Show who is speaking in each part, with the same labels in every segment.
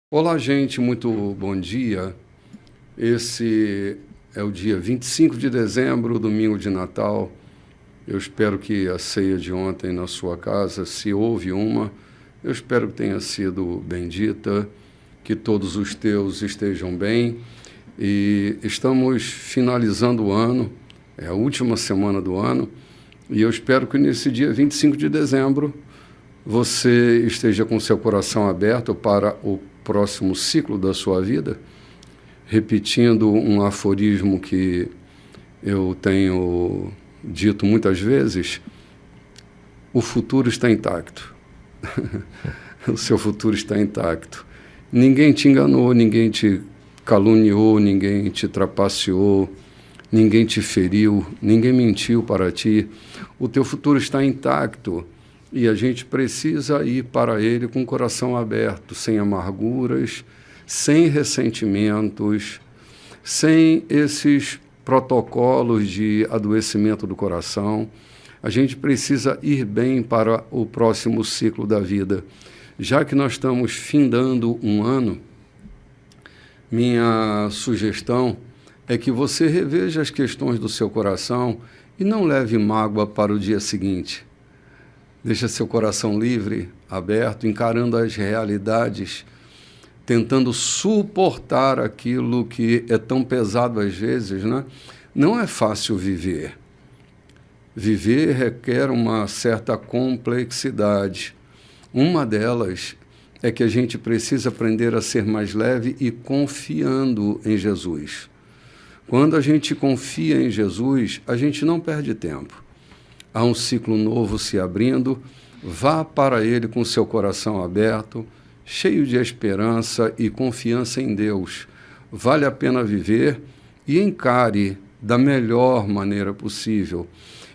Speaker 1: Olá, gente, muito bom dia. Esse é o dia 25 de dezembro, domingo de Natal. Eu espero que a ceia de ontem na sua casa, se houve uma, eu espero que tenha sido bendita, que todos os teus estejam bem. E estamos finalizando o ano, é a última semana do ano, e eu espero que nesse dia 25 de dezembro você esteja com seu coração aberto para o próximo ciclo da sua vida, repetindo um aforismo que eu tenho dito muitas vezes: o futuro está intacto. O seu futuro está intacto. Ninguém te enganou, ninguém te caluniou, ninguém te trapaceou, ninguém te feriu, ninguém mentiu para ti. O teu futuro está intacto. E a gente precisa ir para ele com o coração aberto, sem amarguras, sem ressentimentos, sem esses protocolos de adoecimento do coração. A gente precisa ir bem para o próximo ciclo da vida. Já que nós estamos findando um ano, minha sugestão é que você reveja as questões do seu coração e não leve mágoa para o dia seguinte. Deixa seu coração livre, aberto, encarando as realidades, tentando suportar aquilo que é tão pesado às vezes, né? Não é fácil viver. Viver requer uma certa complexidade. Uma delas é que a gente precisa aprender a ser mais leve e confiando em Jesus. Quando a gente confia em Jesus, a gente não perde tempo. Há um ciclo novo se abrindo, vá para ele com seu coração aberto, cheio de esperança e confiança em Deus. Vale a pena viver e encare da melhor maneira possível,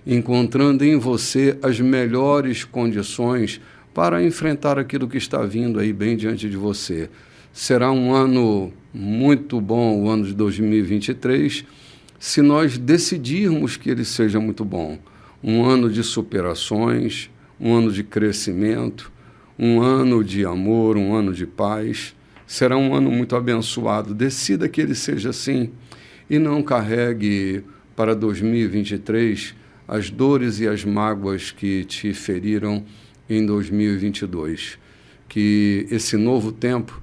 Speaker 1: encontrando em você as melhores condições para enfrentar aquilo que está vindo aí bem diante de você. Será um ano muito bom, o ano de 2023, se nós decidirmos que ele seja muito bom. Um ano de superações, um ano de crescimento, um ano de amor, um ano de paz. Será um ano muito abençoado. Decida que ele seja assim e não carregue para 2023 as dores e as mágoas que te feriram em 2022. Que esse novo tempo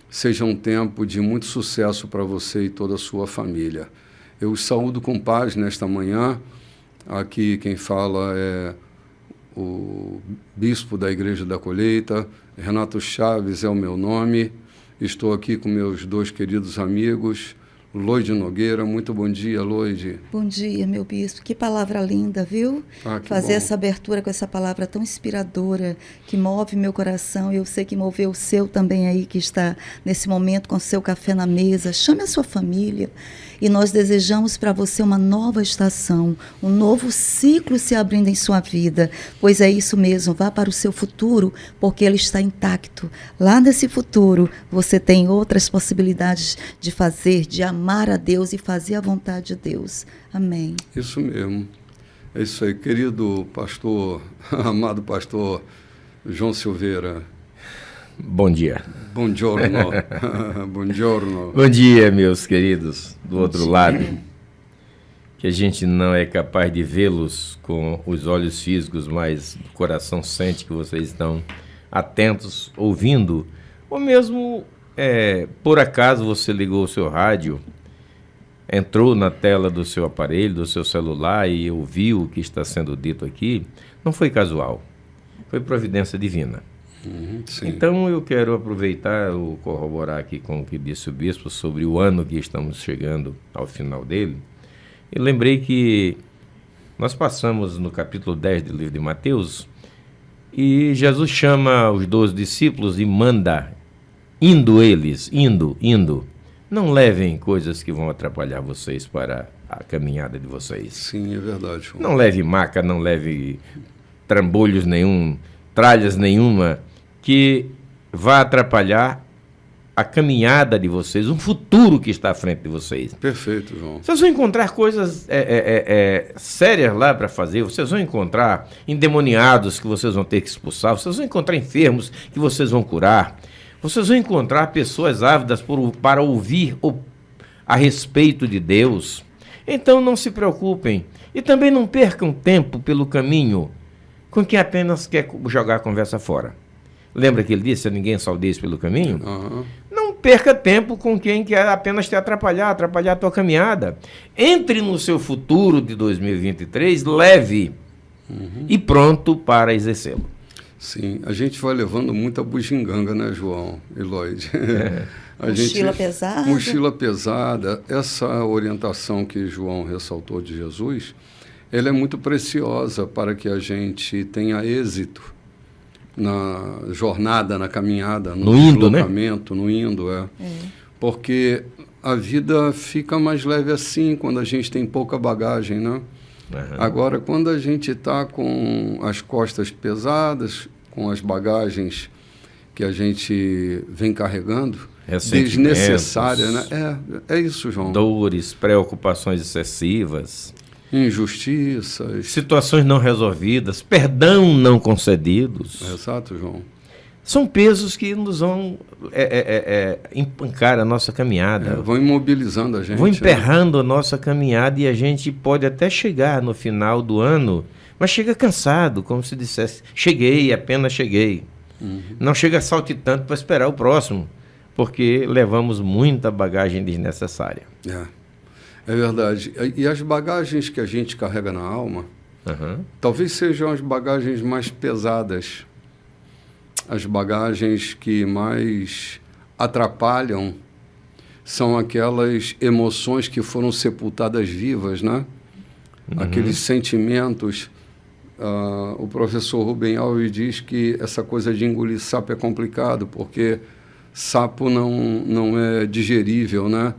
Speaker 1: seja um tempo de muito sucesso para você e toda a sua família. Eu os saúdo com paz nesta manhã. Aqui quem fala é o bispo da Igreja da Colheita, Renato Chaves é o meu nome. Estou aqui com meus dois queridos amigos, Loide Nogueira. Muito bom dia, Loide.
Speaker 2: Bom dia, meu bispo. Que palavra linda, viu? Fazer essa abertura com essa palavra tão inspiradora, que move meu coração. Eu sei que moveu o seu também aí, que está nesse momento com seu café na mesa. Chame a sua família. E nós desejamos para você uma nova estação, um novo ciclo se abrindo em sua vida. Pois é isso mesmo, vá para o seu futuro, porque ele está intacto. Lá nesse futuro, você tem outras possibilidades de fazer, de amar a Deus e fazer a vontade de Deus. Amém.
Speaker 1: Isso mesmo. É isso aí, querido pastor, amado pastor João Silveira.
Speaker 3: Bom dia.
Speaker 1: Buongiorno. Buongiorno.
Speaker 3: Bom dia, meus queridos do outro lado. Que a gente não é capaz de vê-los com os olhos físicos, mas o coração sente que vocês estão atentos, ouvindo, ou mesmo, por acaso, você ligou o seu rádio, entrou na tela do seu aparelho, do seu celular e ouviu o que está sendo dito aqui. Não foi casual, foi providência divina. Então eu quero aproveitar ou corroborar aqui com o que disse o bispo sobre o ano que estamos chegando ao final dele. Eu lembrei que nós passamos no capítulo 10 do livro de Mateus e Jesus chama os 12 discípulos e manda, indo, não levem coisas que vão atrapalhar vocês para a caminhada de vocês.
Speaker 1: Sim, é verdade.
Speaker 3: Não leve maca, não leve trambolhos nenhum, tralhas nenhuma, que vá atrapalhar a caminhada de vocês, um futuro que está à frente de vocês.
Speaker 1: Perfeito, João.
Speaker 3: Vocês vão encontrar coisas sérias lá para fazer, vocês vão encontrar endemoniados que vocês vão ter que expulsar, vocês vão encontrar enfermos que vocês vão curar, Vocês vão encontrar pessoas ávidas para ouvir a respeito de Deus. Então não se preocupem. E também não percam tempo pelo caminho com quem apenas quer jogar a conversa fora. Lembra que ele disse, se ninguém saudeis pelo caminho?
Speaker 1: Uhum.
Speaker 3: Não perca tempo com quem quer apenas te atrapalhar a tua caminhada. Entre no seu futuro de 2023 leve e pronto para exercê-lo.
Speaker 1: Sim, a gente vai levando muita bugiganga, né, João e Lloyd?
Speaker 2: Mochila pesada.
Speaker 1: Mochila pesada. Essa orientação que João ressaltou de Jesus, ela é muito preciosa para que a gente tenha êxito na jornada, na caminhada, no deslocamento, né? No indo, Porque a vida fica mais leve assim, quando a gente tem pouca bagagem, né? Uhum. Agora, quando a gente está com as costas pesadas, com as bagagens que a gente vem carregando, desnecessárias, né? É isso, João.
Speaker 3: Dores, preocupações excessivas.
Speaker 1: Injustiças.
Speaker 3: Situações não resolvidas, perdão não concedidos.
Speaker 1: Exato, João.
Speaker 3: São pesos que nos vão empancar a nossa caminhada.
Speaker 1: Vão imobilizando a gente.
Speaker 3: Vão emperrando a nossa caminhada e a gente pode até chegar no final do ano, mas chega cansado, como se dissesse, cheguei, apenas cheguei. Uhum. Não chega saltitando para esperar o próximo, porque levamos muita bagagem desnecessária.
Speaker 1: É verdade. E as bagagens que a gente carrega na alma, talvez sejam as bagagens mais pesadas, as bagagens que mais atrapalham, são aquelas emoções que foram sepultadas vivas, né? Aqueles sentimentos. O professor Rubem Alves diz que essa coisa de engolir sapo é complicado, porque sapo não é digerível, né?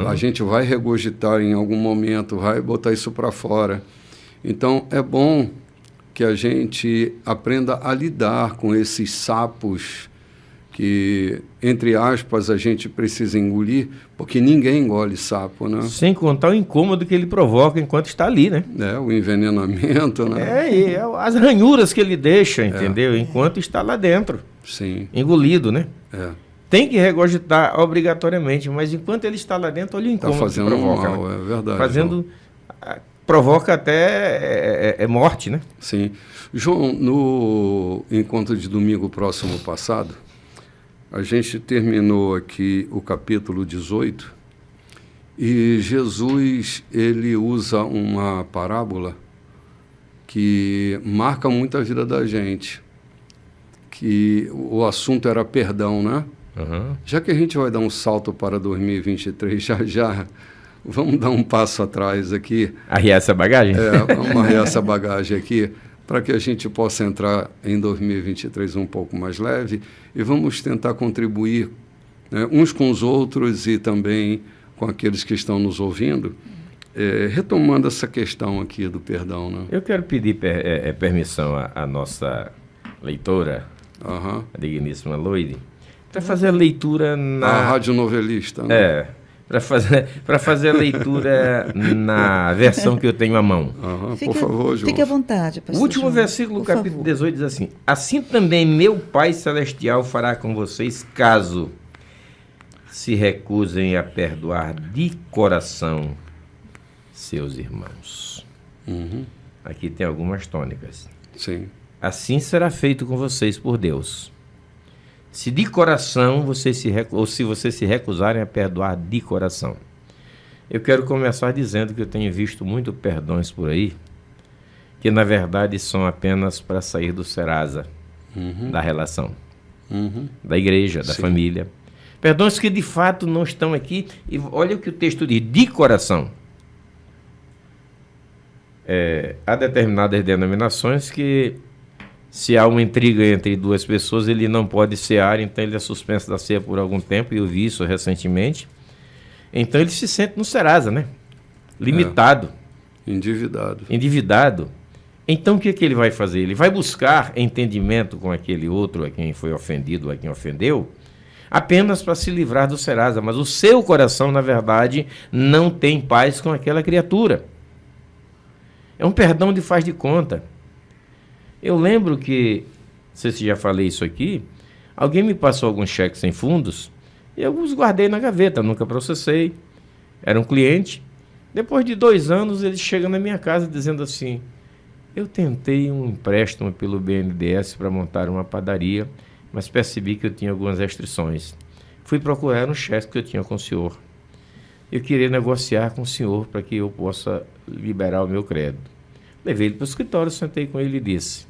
Speaker 1: A gente vai regurgitar em algum momento, vai botar isso para fora. Então, é bom que a gente aprenda a lidar com esses sapos que, entre aspas, a gente precisa engolir, porque ninguém engole sapo, né?
Speaker 3: Sem contar o incômodo que ele provoca enquanto está ali, né?
Speaker 1: O envenenamento, né?
Speaker 3: E as ranhuras que ele deixa, entendeu? Enquanto está lá dentro.
Speaker 1: Sim.
Speaker 3: Engolido, né? Tem que regurgitar obrigatoriamente, mas enquanto ele está lá dentro, olha o incômodo
Speaker 1: que provoca. Mal, é verdade.
Speaker 3: Provoca até morte, né?
Speaker 1: Sim. João, no encontro de domingo próximo passado, a gente terminou aqui o capítulo 18 e Jesus, ele usa uma parábola que marca muito a vida da gente, que o assunto era perdão, né? Já que a gente vai dar um salto para 2023, já vamos dar um passo atrás aqui.
Speaker 3: Arriar essa bagagem?
Speaker 1: Vamos arriar essa bagagem aqui, para que a gente possa entrar em 2023 um pouco mais leve e vamos tentar contribuir, né, uns com os outros e também com aqueles que estão nos ouvindo, retomando essa questão aqui do perdão. Né?
Speaker 3: Eu quero pedir permissão à nossa leitora, a digníssima Lloyd, para fazer a leitura na...
Speaker 1: A radionovelista. Né?
Speaker 3: Para fazer a leitura na versão que eu tenho à mão.
Speaker 1: Por favor, João.
Speaker 2: Fique à vontade, pastor
Speaker 3: O último
Speaker 2: João,
Speaker 3: versículo, capítulo 18, diz assim: assim também meu Pai Celestial fará com vocês, caso se recusem a perdoar de coração seus irmãos. Aqui tem algumas tônicas.
Speaker 1: Sim.
Speaker 3: Assim será feito com vocês por Deus. Se de coração se vocês se recusarem a perdoar de coração. Eu quero começar dizendo que eu tenho visto muito perdões por aí, que na verdade são apenas para sair do Serasa, da relação, da igreja, da família. Perdões que de fato não estão aqui. E olha o que o texto diz, de coração. Há determinadas denominações que, se há uma intriga entre duas pessoas, ele não pode cear, então ele é suspenso da ceia por algum tempo, e eu vi isso recentemente. Então ele se sente no Serasa, né? Limitado. Endividado. Então o que ele vai fazer? Ele vai buscar entendimento com aquele outro a quem foi ofendido, a quem ofendeu, apenas para se livrar do Serasa, mas o seu coração, na verdade, não tem paz com aquela criatura. É um perdão de faz de conta. Eu lembro que, não sei se já falei isso aqui, Alguém me passou alguns cheques sem fundos e eu os guardei na gaveta, nunca processei. Era um cliente. Depois de 2 anos, ele chega na minha casa dizendo assim: eu tentei um empréstimo pelo BNDES para montar uma padaria, mas percebi que eu tinha algumas restrições. Fui procurar um cheque que eu tinha com o senhor. Eu queria negociar com o senhor para que eu possa liberar o meu crédito. Levei ele para o escritório, sentei com ele e disse: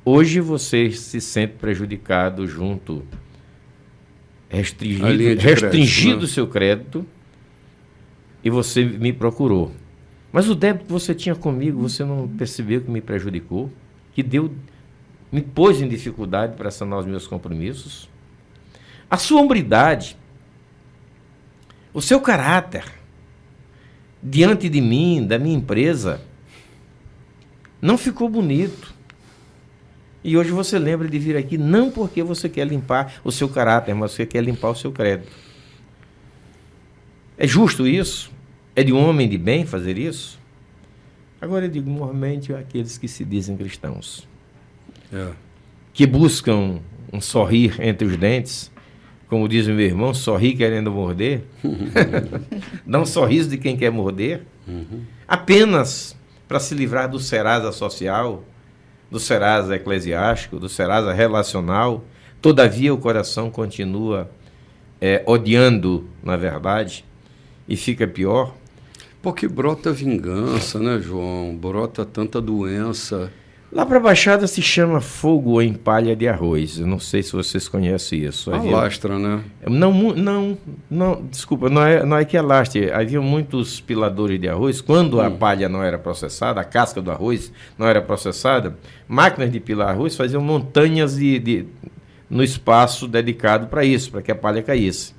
Speaker 3: hoje você se sente prejudicado junto, restringido o seu crédito, e você me procurou. Mas o débito que você tinha comigo, você não percebeu que me prejudicou? Que me pôs em dificuldade para sanar os meus compromissos? A sua hombridade, o seu caráter, diante de mim, da minha empresa, não ficou bonito. E hoje você lembra de vir aqui não porque você quer limpar o seu caráter, mas você quer limpar o seu crédito. É justo isso? É de um homem de bem fazer isso? Agora eu digo, normalmente, aqueles que se dizem cristãos, que buscam um sorrir entre os dentes, como diz o meu irmão, sorrir querendo morder, dá um sorriso de quem quer morder, apenas para se livrar do Serasa social, do Serasa eclesiástico, do Serasa relacional. Todavia o coração continua odiando, na verdade, e fica pior.
Speaker 1: Porque brota vingança, né, João? Brota tanta doença.
Speaker 3: Lá para a Baixada se chama fogo em palha de arroz. Eu não sei se vocês conhecem isso.
Speaker 1: Alastra, né?
Speaker 3: Não, desculpa, não é que alastre. Havia muitos piladores de arroz. Quando a palha não era processada, a casca do arroz não era processada, máquinas de pilar arroz faziam montanhas no espaço dedicado para isso, para que a palha caísse.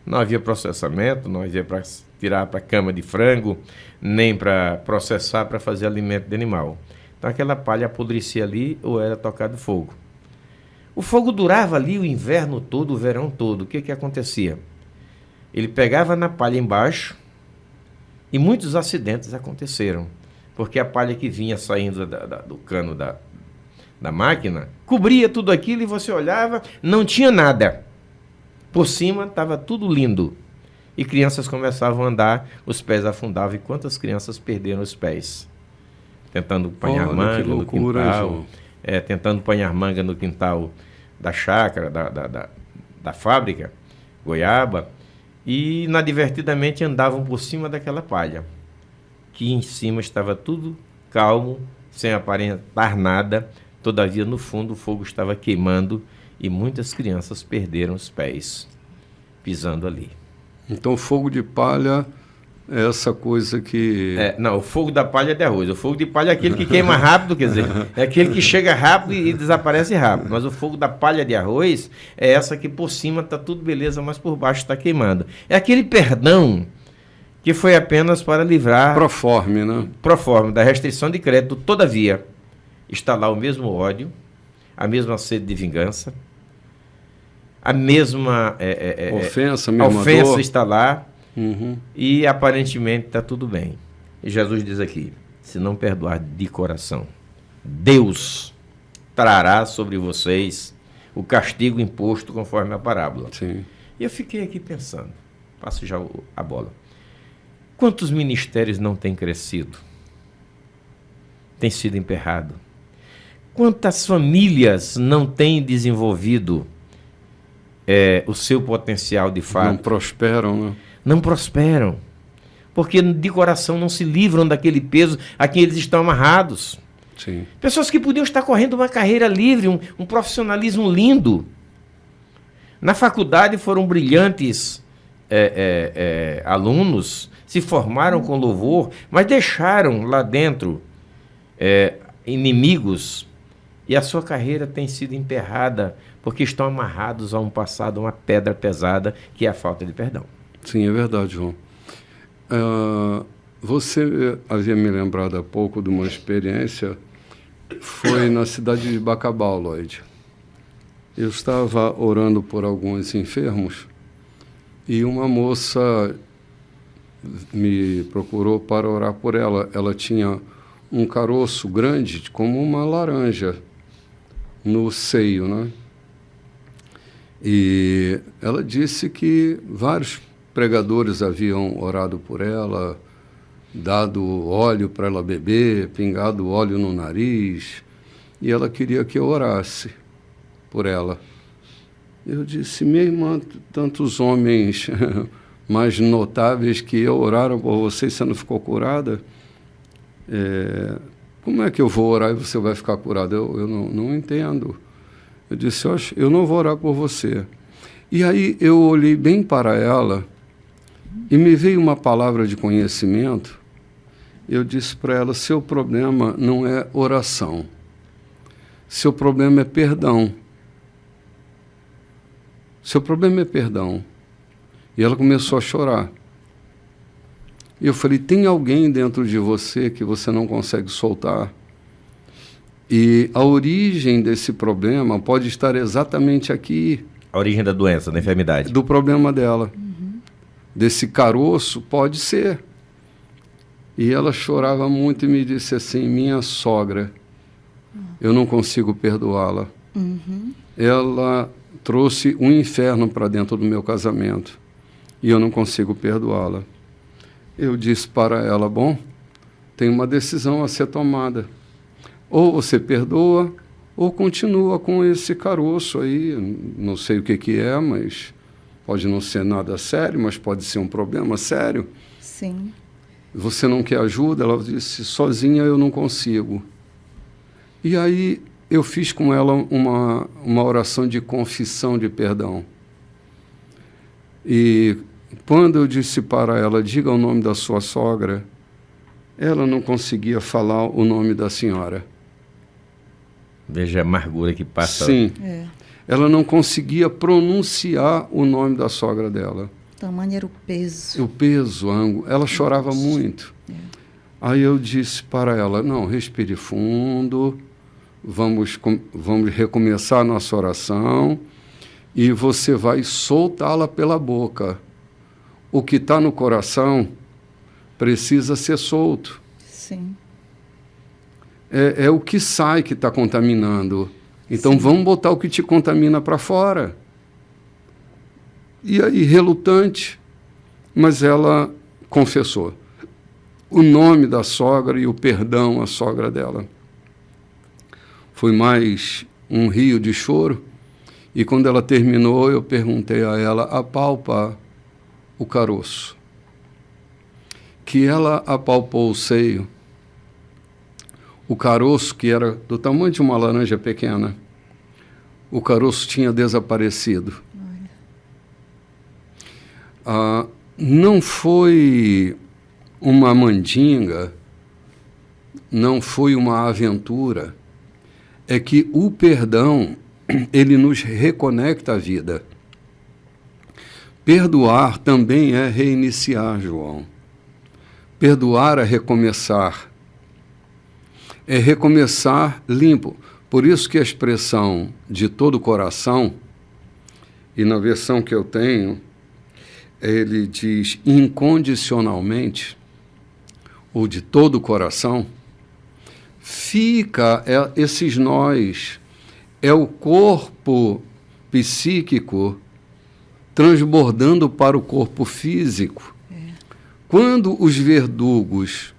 Speaker 3: Não havia processamento, não havia para tirar para cama de frango, nem para processar para fazer alimento de animal. Então aquela palha apodrecia ali ou era tocado fogo. O fogo durava ali o inverno todo, o verão todo. O que acontecia? Ele pegava na palha embaixo e muitos acidentes aconteceram, porque a palha que vinha saindo do cano da máquina cobria tudo aquilo e você olhava, não tinha nada. Por cima estava tudo lindo. E crianças começavam a andar, os pés afundavam. E quantas crianças perderam os pés? Tentando apanhar manga no quintal. Tentando apanhar manga no quintal da chácara, da fábrica, goiaba. E inadvertidamente andavam por cima daquela palha. Que em cima estava tudo calmo, sem aparentar nada. Todavia, no fundo, o fogo estava queimando. E muitas crianças perderam os pés pisando ali.
Speaker 1: Então, fogo de palha é essa coisa que...
Speaker 3: Não, o fogo da palha é de arroz. O fogo de palha é aquele que queima rápido, quer dizer, é aquele que chega rápido e desaparece rápido. Mas o fogo da palha de arroz é essa que por cima está tudo beleza, mas por baixo está queimando. É aquele perdão que foi apenas para livrar...
Speaker 1: Proforme, né?
Speaker 3: Proforme, da restrição de crédito. Todavia, está lá o mesmo ódio, a mesma sede de vingança, a mesma
Speaker 1: ofensa
Speaker 3: dor está lá, e aparentemente está tudo bem. E Jesus diz aqui, se não perdoar de coração, Deus trará sobre vocês o castigo imposto conforme a parábola.
Speaker 1: Sim.
Speaker 3: E eu fiquei aqui pensando, passo já a bola, quantos ministérios não têm crescido? Tem sido emperrado? Quantas famílias não têm desenvolvido o seu potencial de fato?
Speaker 1: Não prosperam, né?
Speaker 3: Não prosperam. Porque de coração não se livram daquele peso a quem eles estão amarrados.
Speaker 1: Sim.
Speaker 3: Pessoas que podiam estar correndo uma carreira livre, um profissionalismo lindo. Na faculdade foram brilhantes alunos, se formaram com louvor, mas deixaram lá dentro inimigos. E a sua carreira tem sido emperrada porque estão amarrados a um passado, a uma pedra pesada, que é a falta de perdão.
Speaker 1: Sim, é verdade, João. Você havia me lembrado há pouco de uma experiência, foi na cidade de Bacabal, Lloyd. Eu estava orando por alguns enfermos e uma moça me procurou para orar por ela. Ela tinha um caroço grande, como uma laranja, no seio, né? E ela disse que vários pregadores haviam orado por ela, dado óleo para ela beber, pingado óleo no nariz, e ela queria que eu orasse por ela. Eu disse: minha irmã, tantos homens mais notáveis que eu oraram por você e você não ficou curada, como é que eu vou orar e você vai ficar curada? Eu não entendo. Eu disse: eu não vou orar por você. E aí eu olhei bem para ela e me veio uma palavra de conhecimento. Eu disse para ela: seu problema não é oração, seu problema é perdão. Seu problema é perdão. E ela começou a chorar. E eu falei: tem alguém dentro de você que você não consegue soltar? E a origem desse problema pode estar exatamente aqui.
Speaker 3: A origem da doença, da enfermidade.
Speaker 1: Do problema dela. Desse caroço, pode ser. E ela chorava muito e me disse assim: minha sogra, eu não consigo perdoá-la. Ela trouxe um inferno para dentro do meu casamento e eu não consigo perdoá-la. Eu disse para ela: bom, tem uma decisão a ser tomada. Ou você perdoa, ou continua com esse caroço aí. Não sei o que é, mas pode não ser nada sério, mas pode ser um problema sério.
Speaker 2: Sim.
Speaker 1: Você não quer ajuda? Ela disse: sozinha eu não consigo. E aí eu fiz com ela uma oração de confissão de perdão. E quando eu disse para ela: diga o nome da sua sogra, ela não conseguia falar o nome da senhora.
Speaker 3: Veja a amargura que passa.
Speaker 1: Sim. Ela não conseguia pronunciar o nome da sogra dela.
Speaker 2: O tamanho era o peso.
Speaker 1: O peso, ela chorava muito. Aí eu disse para ela: não, respire fundo, vamos recomeçar a nossa oração e você vai soltá-la pela boca. O que está no coração precisa ser solto.
Speaker 2: Sim.
Speaker 1: É o que sai que está contaminando. Então, vamos botar o que te contamina para fora. E aí, relutante, mas ela confessou o nome da sogra e o perdão à sogra dela. Foi mais um rio de choro. E quando ela terminou, eu perguntei a ela: apalpa o caroço. Que ela apalpou o seio. O caroço, que era do tamanho de uma laranja pequena, o caroço tinha desaparecido. Não foi uma mandinga, não foi uma aventura. É que o perdão, ele nos reconecta à vida. Perdoar também é reiniciar, João. Perdoar é recomeçar. É recomeçar limpo. Por isso que a expressão de todo o coração, e na versão que eu tenho, ele diz incondicionalmente, ou de todo o coração, fica esses nós, é o corpo psíquico transbordando para o corpo físico. Quando os verdugos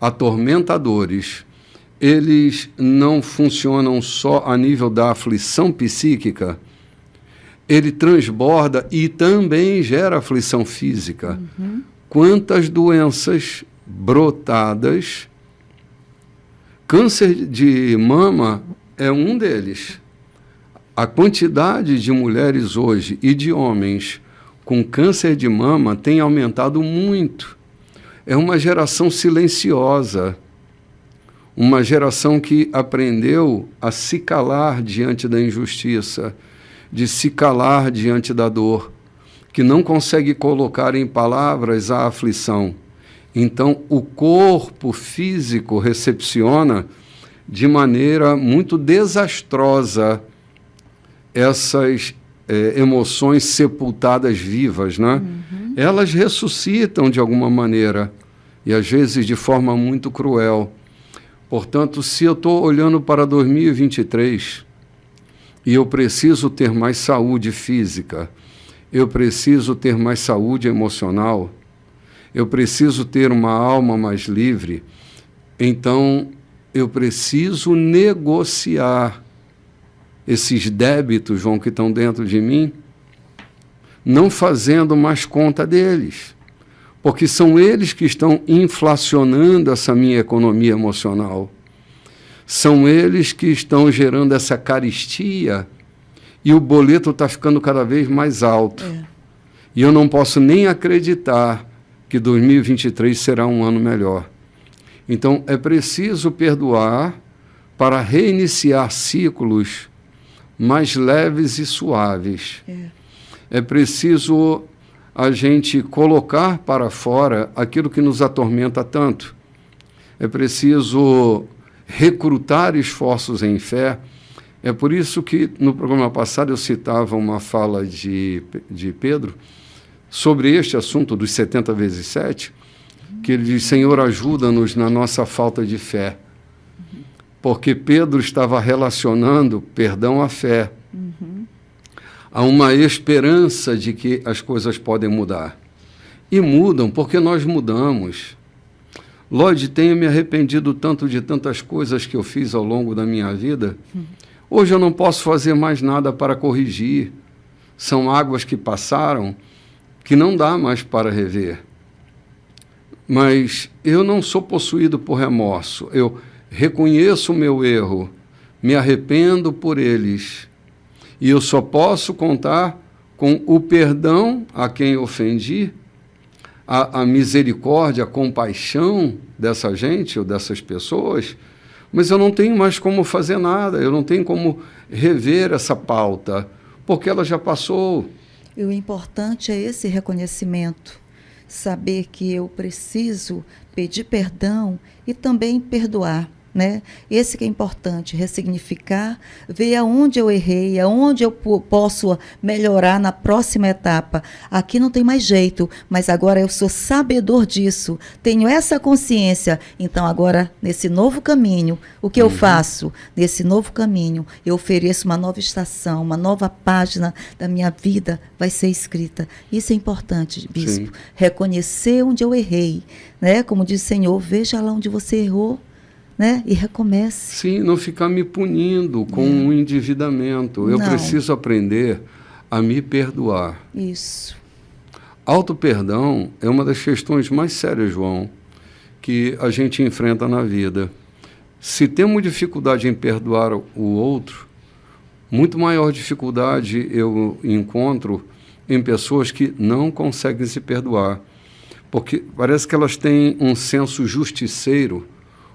Speaker 1: atormentadores, eles não funcionam só a nível da aflição psíquica, ele transborda e também gera aflição física. Quantas doenças brotadas, câncer de mama é um deles. A quantidade de mulheres hoje e de homens com câncer de mama tem aumentado muito. É uma geração silenciosa, uma geração que aprendeu a se calar diante da injustiça, de se calar diante da dor, que não consegue colocar em palavras a aflição. Então, o corpo físico recepciona de maneira muito desastrosa essas emoções sepultadas vivas, né? Elas ressuscitam de alguma maneira, e às vezes de forma muito cruel. Portanto, se eu estou olhando para 2023, E eu preciso ter mais saúde física. Eu preciso ter mais saúde emocional. Eu preciso ter uma alma mais livre. Então, eu preciso negociar esses débitos, João, que estão dentro de mim, não fazendo mais conta deles, porque são eles que estão inflacionando essa minha economia emocional. São eles que estão gerando essa carestia e o boleto está ficando cada vez mais alto. E eu não posso nem acreditar que 2023 será um ano melhor. Então, é preciso perdoar para reiniciar ciclos mais leves e suaves. É preciso a gente colocar para fora aquilo que nos atormenta tanto. É preciso recrutar esforços em fé. É por isso que no programa passado eu citava uma fala de Pedro sobre este assunto dos 70 vezes 7, que ele diz: Senhor, ajuda-nos na nossa falta de fé. Porque Pedro estava relacionando perdão à fé, a uma esperança de que as coisas podem mudar. E mudam, porque nós mudamos. Lloyd, tenho me arrependido tanto de tantas coisas que eu fiz ao longo da minha vida. Hoje eu não posso fazer mais nada para corrigir. São águas que passaram, que não dá mais para rever. Mas eu não sou possuído por remorso. Eu reconheço o meu erro, me arrependo por eles. E eu só posso contar com o perdão a quem ofendi, a misericórdia, a compaixão dessa gente ou dessas pessoas, mas eu não tenho mais como fazer nada, eu não tenho como rever essa pauta, porque ela já passou.
Speaker 2: E o importante é esse reconhecimento, saber que eu preciso pedir perdão e também perdoar. Né? Esse que é importante, ressignificar, ver aonde eu errei, aonde eu posso melhorar na próxima etapa. Aqui não tem mais jeito, mas agora eu sou sabedor disso, tenho essa consciência. Então agora, nesse novo caminho, o que eu faço? Nesse novo caminho, eu ofereço uma nova estação, uma nova página da minha vida vai ser escrita. Isso é importante, bispo. Sim. Reconhecer onde eu errei, né? Como diz o Senhor, veja lá onde você errou, né? E recomece.
Speaker 1: Sim, não ficar me punindo com um endividamento. Eu preciso aprender a me perdoar.
Speaker 2: Isso.
Speaker 1: Auto-perdão é uma das questões mais sérias, João, que a gente enfrenta na vida. Se temos dificuldade em perdoar o outro, muito maior dificuldade eu encontro em pessoas que não conseguem se perdoar. Porque parece que elas têm um senso justiceiro,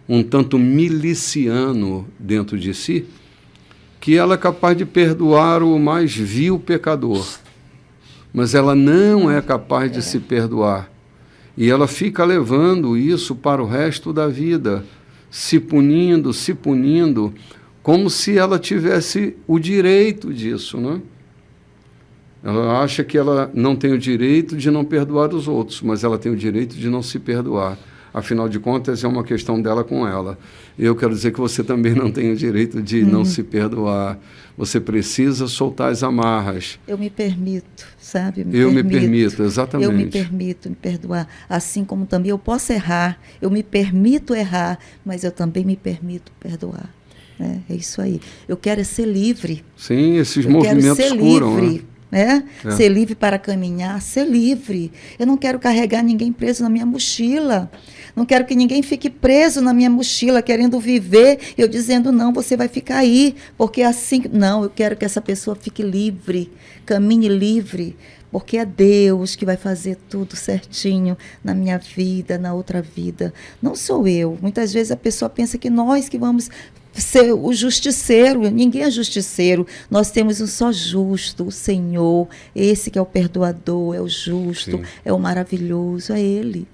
Speaker 1: um tanto miliciano dentro de si, que ela é capaz de perdoar o mais vil pecador, mas ela não é capaz de se perdoar. E ela fica levando isso para o resto da vida, se punindo, como se ela tivesse o direito disso, né? Ela acha que ela não tem o direito de não perdoar os outros, mas ela tem o direito de não se perdoar. Afinal de contas, é uma questão dela com ela. Eu quero dizer que você também não tem o direito de não se perdoar. Você precisa soltar as amarras.
Speaker 2: Eu me permito, sabe?
Speaker 1: Me permito, exatamente.
Speaker 2: Eu me permito me perdoar. Assim como também eu posso errar, eu me permito errar, mas eu também me permito perdoar. É isso aí. Eu quero ser livre.
Speaker 1: Sim, esses movimentos curam,
Speaker 2: livre. Ser livre para caminhar, ser livre. Eu não quero carregar ninguém preso na minha mochila. Não quero que ninguém fique preso na minha mochila, querendo viver, eu dizendo, não, você vai ficar aí, porque assim... Não, eu quero que essa pessoa fique livre, caminhe livre, porque é Deus que vai fazer tudo certinho na minha vida, na outra vida. Não sou eu. Muitas vezes a pessoa pensa que nós que vamos ser o justiceiro. Ninguém é justiceiro. Nós temos um só justo, o Senhor. Esse que é o perdoador, é o justo, é o maravilhoso, é Ele.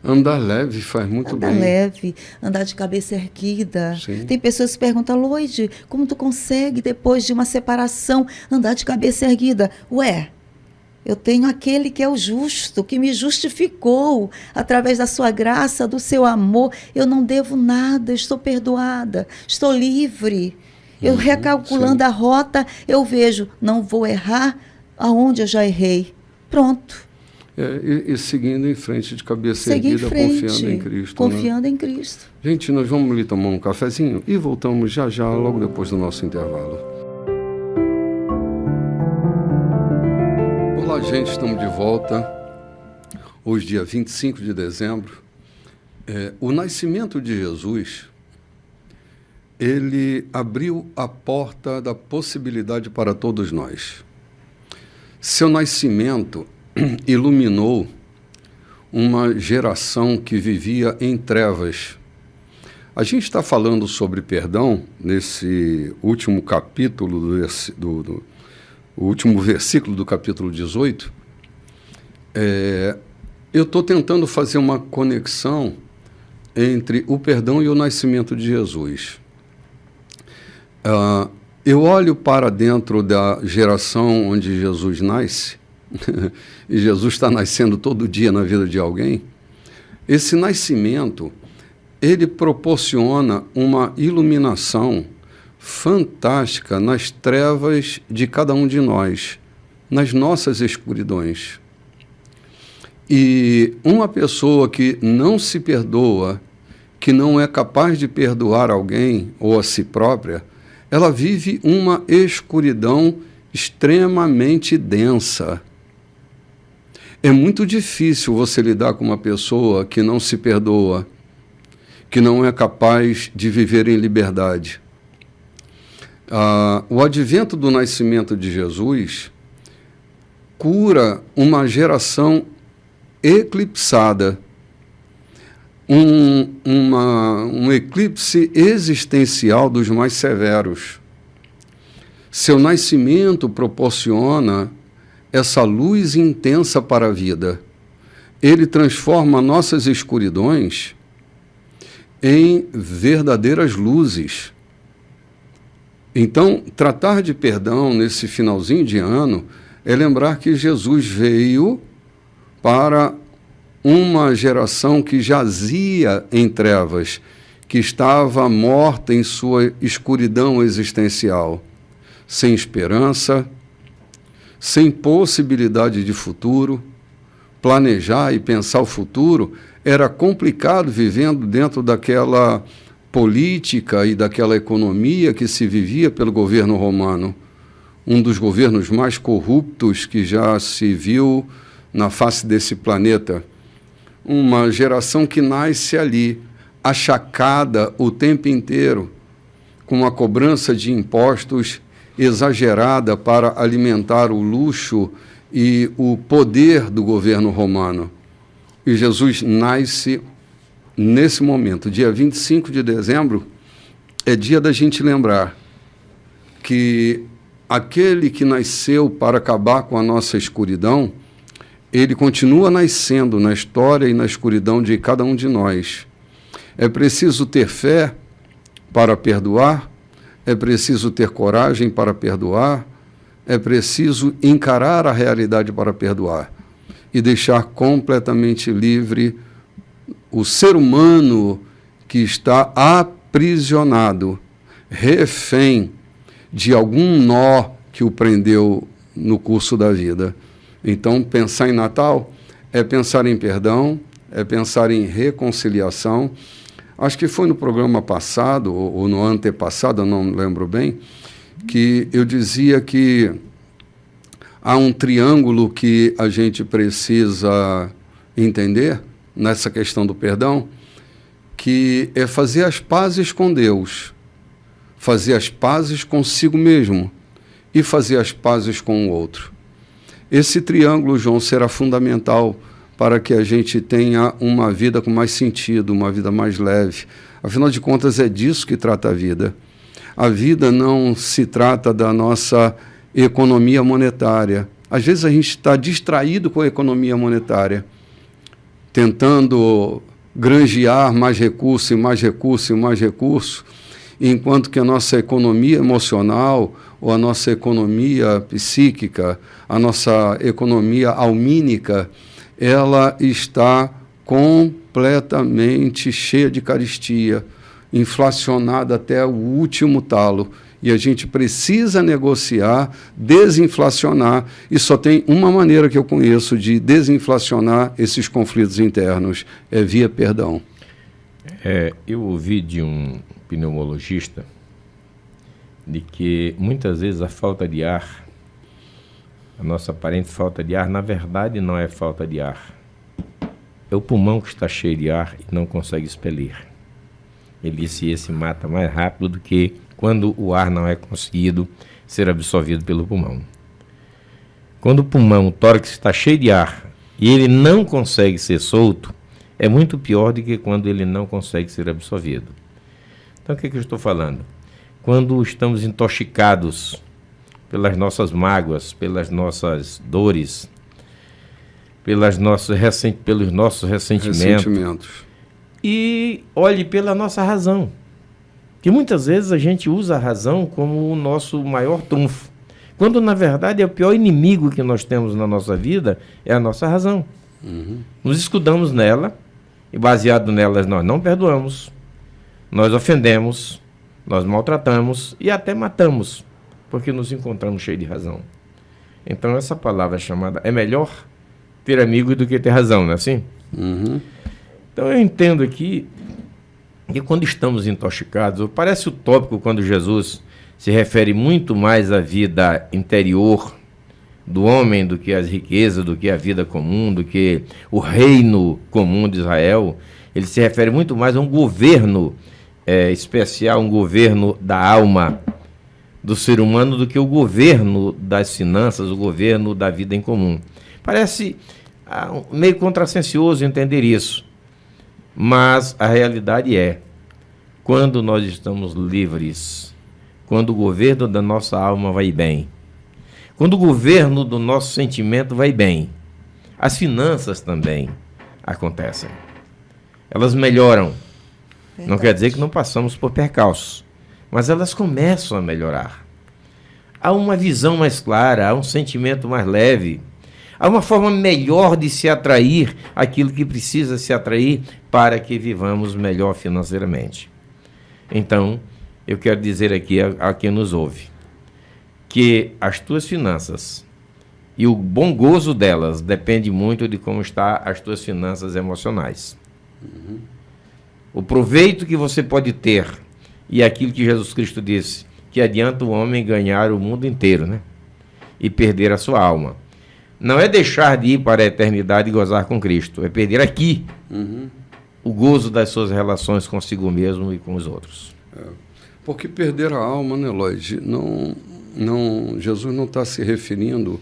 Speaker 1: Andar leve faz muito bem.
Speaker 2: Andar leve, andar de cabeça erguida.
Speaker 1: Sim. Tem
Speaker 2: pessoas que perguntam, Lloyd, como tu consegue, depois de uma separação, andar de cabeça erguida? Eu tenho aquele que é o justo, que me justificou através da sua graça, do seu amor. Eu não devo nada, estou perdoada, estou livre. Eu recalculando a rota, eu vejo, não vou errar aonde eu já errei. Pronto.
Speaker 1: E seguindo em frente de cabeça erguida, confiando em Cristo.
Speaker 2: Confiando em Cristo.
Speaker 1: Gente, nós vamos ali tomar um cafezinho e voltamos já já, logo depois do nosso intervalo. Olá, gente, estamos de volta. Hoje, dia 25 de dezembro. O nascimento de Jesus, ele abriu a porta da possibilidade para todos nós. Seu nascimento iluminou uma geração que vivia em trevas. A gente está falando sobre perdão nesse último capítulo, o último versículo do capítulo 18. Eu estou tentando fazer uma conexão entre o perdão e o nascimento de Jesus. Eu olho para dentro da geração onde Jesus nasce, e Jesus está nascendo todo dia na vida de alguém. Esse nascimento, ele proporciona uma iluminação fantástica nas trevas de cada um de nós, nas nossas escuridões. E uma pessoa que não se perdoa, que não é capaz de perdoar alguém ou a si própria, ela vive uma escuridão extremamente densa. É muito difícil você lidar com uma pessoa que não se perdoa, que não é capaz de viver em liberdade. O advento do nascimento de Jesus cura uma geração eclipsada, um eclipse existencial dos mais severos. Seu nascimento proporciona essa luz intensa para a vida. Ele transforma nossas escuridões em verdadeiras luzes. Então, tratar de perdão nesse finalzinho de ano é lembrar que Jesus veio para uma geração que jazia em trevas, que estava morta em sua escuridão existencial, sem esperança, sem possibilidade de futuro. Planejar e pensar o futuro era complicado vivendo dentro daquela política e daquela economia que se vivia pelo governo romano, um dos governos mais corruptos que já se viu na face desse planeta. Uma geração que nasce ali, achacada o tempo inteiro, com a cobrança de impostos exagerada para alimentar o luxo e o poder do governo romano. E Jesus nasce nesse momento, dia 25 de dezembro, é dia da gente lembrar que aquele que nasceu para acabar com a nossa escuridão, ele continua nascendo na história e na escuridão de cada um de nós. É preciso ter fé para perdoar, é preciso ter coragem para perdoar, é preciso encarar a realidade para perdoar e deixar completamente livre o ser humano que está aprisionado, refém de algum nó que o prendeu no curso da vida. Então, pensar em Natal é pensar em perdão, é pensar em reconciliação. Acho que foi no programa passado, ou no antepassado, eu não lembro bem, que eu dizia que há um triângulo que a gente precisa entender nessa questão do perdão, que é fazer as pazes com Deus, fazer as pazes consigo mesmo e fazer as pazes com o outro. Esse triângulo, João, será fundamental para que a gente tenha uma vida com mais sentido, uma vida mais leve. Afinal de contas, é disso que trata a vida. A vida não se trata da nossa economia monetária. Às vezes a gente está distraído com a economia monetária, tentando granjear mais recurso, e mais recurso, e mais recurso, enquanto que a nossa economia emocional, ou a nossa economia psíquica, a nossa economia almínica, ela está completamente cheia de carestia, inflacionada até o último talo. E a gente precisa negociar, desinflacionar, e só tem uma maneira que eu conheço de desinflacionar esses conflitos internos, é via perdão.
Speaker 3: Eu ouvi de um pneumologista de que muitas vezes a falta de ar, a nossa aparente falta de ar, na verdade não é falta de ar. É o pulmão que está cheio de ar e não consegue expelir. Ele disse que esse mata mais rápido do que quando o ar não é conseguido ser absorvido pelo pulmão. Quando o pulmão, o tórax, está cheio de ar e ele não consegue ser solto, é muito pior do que quando ele não consegue ser absorvido. Então, o que eu estou falando? Quando estamos intoxicados pelas nossas mágoas, pelas nossas dores, pelos nossos ressentimentos. E olhe pela nossa razão. Que muitas vezes a gente usa a razão como o nosso maior trunfo. Quando, na verdade, é o pior inimigo que nós temos na nossa vida é a nossa razão. Nos escudamos nela e, baseado nelas, nós não perdoamos, nós ofendemos, nós maltratamos e até matamos, porque nos encontramos cheios de razão. Então, essa palavra chamada é melhor ter amigos do que ter razão, não é assim? Então, eu entendo aqui que quando estamos intoxicados, parece utópico quando Jesus se refere muito mais à vida interior do homem do que às riquezas, do que a vida comum, do que o reino comum de Israel. Ele se refere muito mais a um governo especial, um governo da alma do ser humano do que o governo das finanças, o governo da vida em comum. Parece meio contrassensioso entender isso, mas a realidade é, quando nós estamos livres, quando o governo da nossa alma vai bem, quando o governo do nosso sentimento vai bem, as finanças também acontecem. Elas melhoram. Verdade. Não quer dizer que não passamos por percalços, mas elas começam a melhorar. Há uma visão mais clara, há um sentimento mais leve, há uma forma melhor de se atrair aquilo que precisa se atrair para que vivamos melhor financeiramente. Então, eu quero dizer aqui a quem nos ouve, que as tuas finanças e o bom gozo delas depende muito de como estão as tuas finanças emocionais. O proveito que você pode ter, e aquilo que Jesus Cristo disse, que adianta o homem ganhar o mundo inteiro, né? E perder a sua alma. Não é deixar de ir para a eternidade e gozar com Cristo, é perder aqui o gozo das suas relações consigo mesmo e com os outros.
Speaker 1: Porque perder a alma, né, Lloyd? Jesus não está se referindo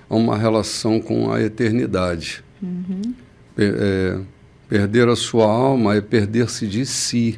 Speaker 1: a uma relação com a eternidade. Perder a sua alma é perder-se de si.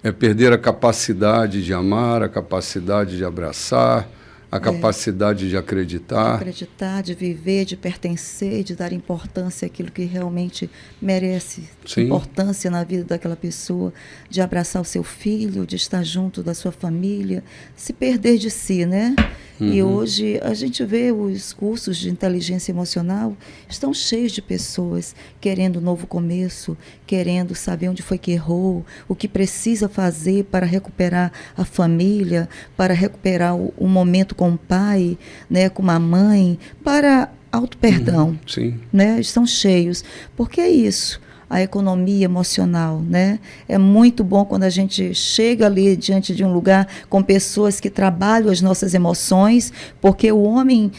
Speaker 1: É perder a capacidade de amar, a capacidade de abraçar, a capacidade de acreditar.
Speaker 2: De acreditar, de viver, de pertencer, de dar importância àquilo que realmente merece. Sim. Importância na vida daquela pessoa, de abraçar o seu filho, de estar junto da sua família, se perder de si, né? E hoje a gente vê os cursos de inteligência emocional estão cheios de pessoas querendo um novo começo, querendo saber onde foi que errou, o que precisa fazer para recuperar a família, para recuperar o momento com o pai, né, com a mãe, para auto-perdão.
Speaker 1: Sim.
Speaker 2: Né? Estão cheios. Porque é isso. A economia emocional, né? É muito bom quando a gente chega ali diante de um lugar com pessoas que trabalham as nossas emoções, porque o homem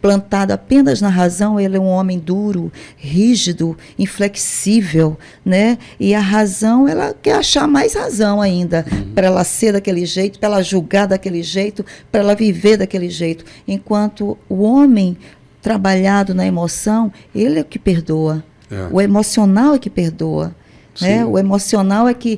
Speaker 2: plantado apenas na razão, ele é um homem duro, rígido, inflexível, né? E a razão, ela quer achar mais razão ainda, para ela ser daquele jeito, para ela julgar daquele jeito, para ela viver daquele jeito. Enquanto o homem trabalhado na emoção, ele é o que perdoa. O emocional é que perdoa, né? O emocional é que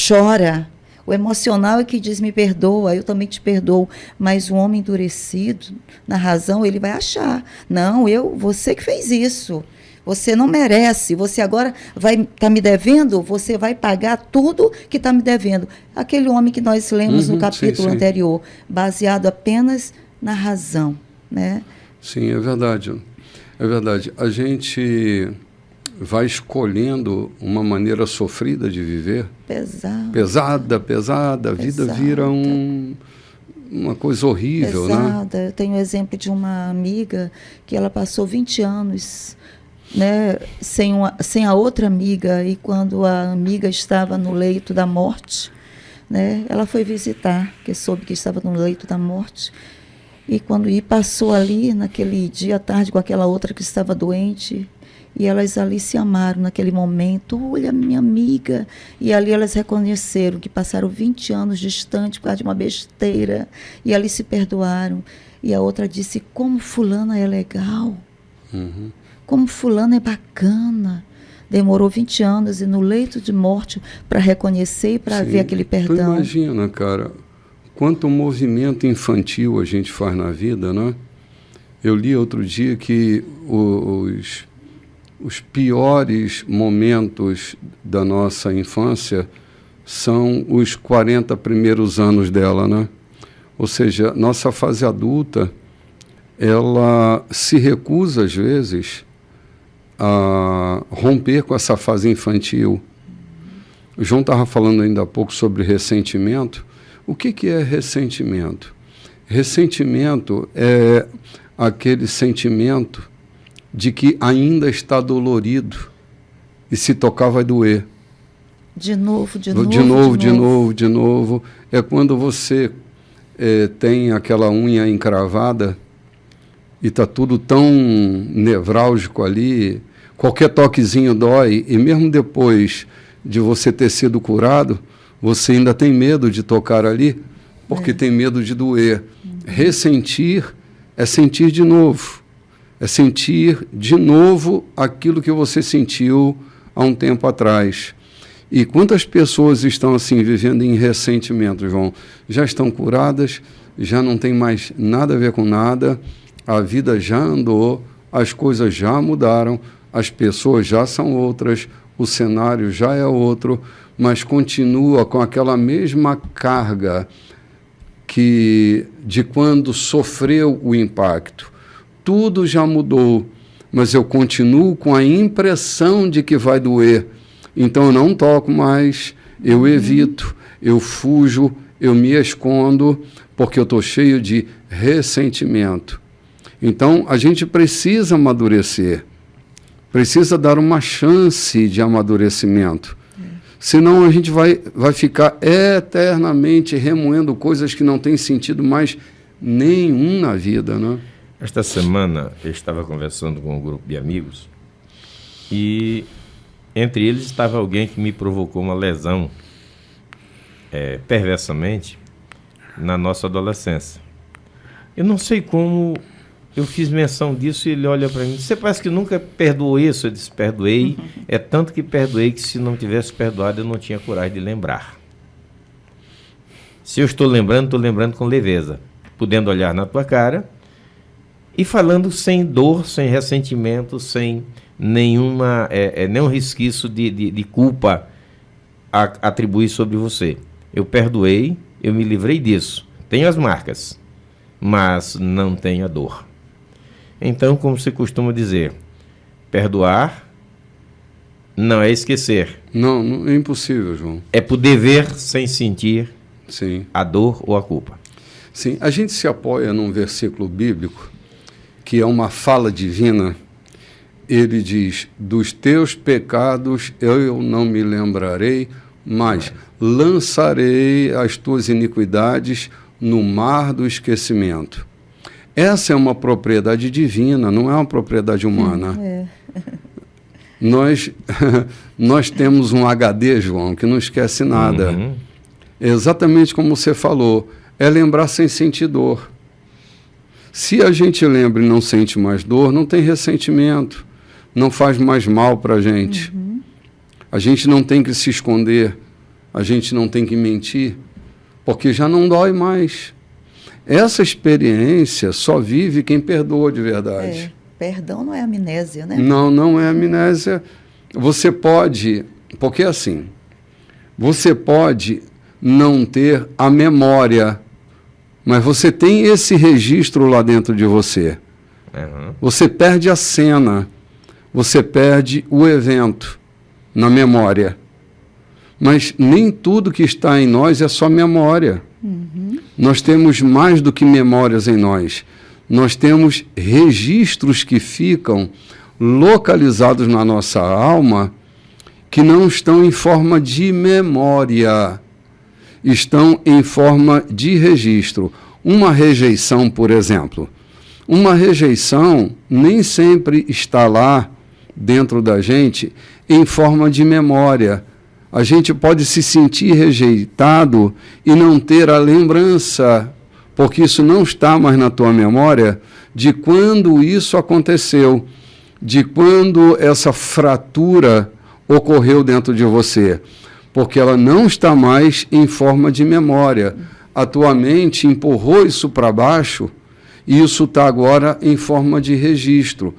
Speaker 2: chora, o emocional é que diz me perdoa, eu também te perdoo, mas o homem endurecido, na razão, ele vai achar, não, você que fez isso, você não merece, você agora está me devendo, você vai pagar tudo que está me devendo. Aquele homem que nós lemos no capítulo anterior, baseado apenas na razão, né?
Speaker 1: Sim, é verdade. É verdade. A gente vai escolhendo uma maneira sofrida de viver. Pesada. A vida vira uma coisa horrível,
Speaker 2: pesada.
Speaker 1: Né?
Speaker 2: Eu tenho o exemplo de uma amiga que ela passou 20 anos, né, sem a outra amiga, e quando a amiga estava no leito da morte, né, ela foi visitar, porque soube que estava no leito da morte, e quando passou ali, naquele dia à tarde, com aquela outra que estava doente, e elas ali se amaram naquele momento. Olha, minha amiga. E ali elas reconheceram que passaram 20 anos distante por causa de uma besteira. E ali se perdoaram. E a outra disse, como fulana é legal.
Speaker 1: Uhum.
Speaker 2: Como fulana é bacana. Demorou 20 anos e no leito de morte para reconhecer e para ver aquele perdão.
Speaker 1: Tu imagina, cara, quanto movimento infantil a gente faz na vida, né? Eu li outro dia que os piores momentos da nossa infância são os 40 primeiros anos dela, né? Ou seja, nossa fase adulta, ela se recusa, às vezes, a romper com essa fase infantil. O João estava falando ainda há pouco sobre ressentimento. O que é ressentimento? Ressentimento é aquele sentimento de que ainda está dolorido e se tocar vai doer.
Speaker 2: De novo.
Speaker 1: É quando você tem aquela unha encravada e está tudo tão nevrálgico ali, qualquer toquezinho dói, e mesmo depois de você ter sido curado, você ainda tem medo de tocar ali, porque tem medo de doer. Ressentir é sentir de novo. É sentir de novo aquilo que você sentiu há um tempo atrás. E quantas pessoas estão assim, vivendo em ressentimento, João? Já estão curadas, já não tem mais nada a ver com nada, a vida já andou, as coisas já mudaram, as pessoas já são outras, o cenário já é outro, mas continua com aquela mesma carga de quando sofreu o impacto. Tudo já mudou, mas eu continuo com a impressão de que vai doer. Então eu não toco mais, eu evito, eu fujo, eu me escondo, porque eu estou cheio de ressentimento. Então a gente precisa amadurecer, precisa dar uma chance de amadurecimento. Senão a gente vai ficar eternamente remoendo coisas que não têm sentido mais nenhum na vida, né?
Speaker 3: Esta semana eu estava conversando com um grupo de amigos e entre eles estava alguém que me provocou uma lesão perversamente na nossa adolescência. Eu não sei como eu fiz menção disso e ele olha para mim, você parece que nunca perdoou isso? Eu disse, perdoei, é tanto que perdoei que se não tivesse perdoado eu não tinha coragem de lembrar. Se eu estou lembrando com leveza, podendo olhar na tua cara e falando sem dor, sem ressentimento, sem nenhum resquício de culpa a atribuir sobre você. Eu perdoei, eu me livrei disso. Tenho as marcas, mas não tenho a dor. Então, como se costuma dizer, perdoar não é esquecer.
Speaker 1: Não, é impossível, João.
Speaker 3: É poder ver sem sentir a dor ou a culpa.
Speaker 1: Sim, a gente se apoia num versículo bíblico que é uma fala divina. Ele diz, dos teus pecados eu não me lembrarei, mas lançarei as tuas iniquidades no mar do esquecimento. Essa é uma propriedade divina, não é uma propriedade humana. Nós temos um HD, João, que não esquece nada. Exatamente como você falou, é lembrar sem sentir dor. Se a gente lembra e não sente mais dor, não tem ressentimento, não faz mais mal para a gente. A gente não tem que se esconder, a gente não tem que mentir, porque já não dói mais. Essa experiência só vive quem perdoa de verdade.
Speaker 2: Perdão não é amnésia, né?
Speaker 1: Não é amnésia. Você pode, porque assim, você pode não ter a memória, mas você tem esse registro lá dentro de você. Você perde a cena, você perde o evento na memória. Mas nem tudo que está em nós é só memória. Nós temos mais do que memórias em nós. Nós temos registros que ficam localizados na nossa alma que não estão em forma de memória, estão em forma de registro. Uma rejeição, por exemplo. Uma rejeição nem sempre está lá dentro da gente em forma de memória. A gente pode se sentir rejeitado e não ter a lembrança, porque isso não está mais na tua memória, de quando isso aconteceu, de quando essa fratura ocorreu dentro de você, porque ela não está mais em forma de memória. A tua mente empurrou isso para baixo e isso está agora em forma de registro.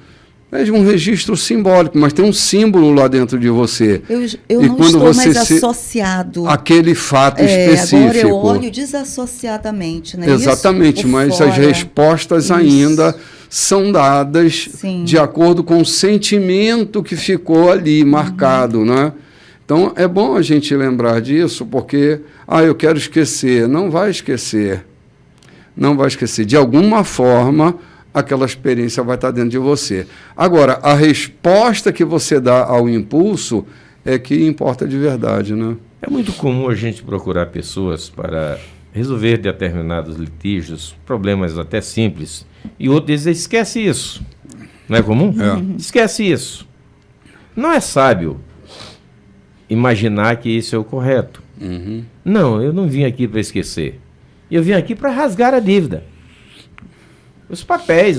Speaker 1: É um registro simbólico, mas tem um símbolo lá dentro de você.
Speaker 2: Eu não estou mais associado
Speaker 1: àquele fato específico.
Speaker 2: Agora eu olho desassociadamente, né?
Speaker 1: Exatamente,
Speaker 2: isso,
Speaker 1: mas
Speaker 2: fora.
Speaker 1: As respostas
Speaker 2: Isso.
Speaker 1: ainda são dadas
Speaker 2: Sim.
Speaker 1: de acordo com o sentimento que ficou ali marcado, né? Então, é bom a gente lembrar disso, porque, eu quero esquecer. Não vai esquecer. Não vai esquecer. De alguma forma, aquela experiência vai estar dentro de você. Agora, a resposta que você dá ao impulso é que importa de verdade, né?
Speaker 3: É muito comum a gente procurar pessoas para resolver determinados litígios, problemas até simples, e outro diz, esquece isso. Não é comum? Esquece isso. Não é sábio imaginar que isso é o correto. Não, eu não vim aqui para esquecer. Eu vim aqui para rasgar a dívida. Os papéis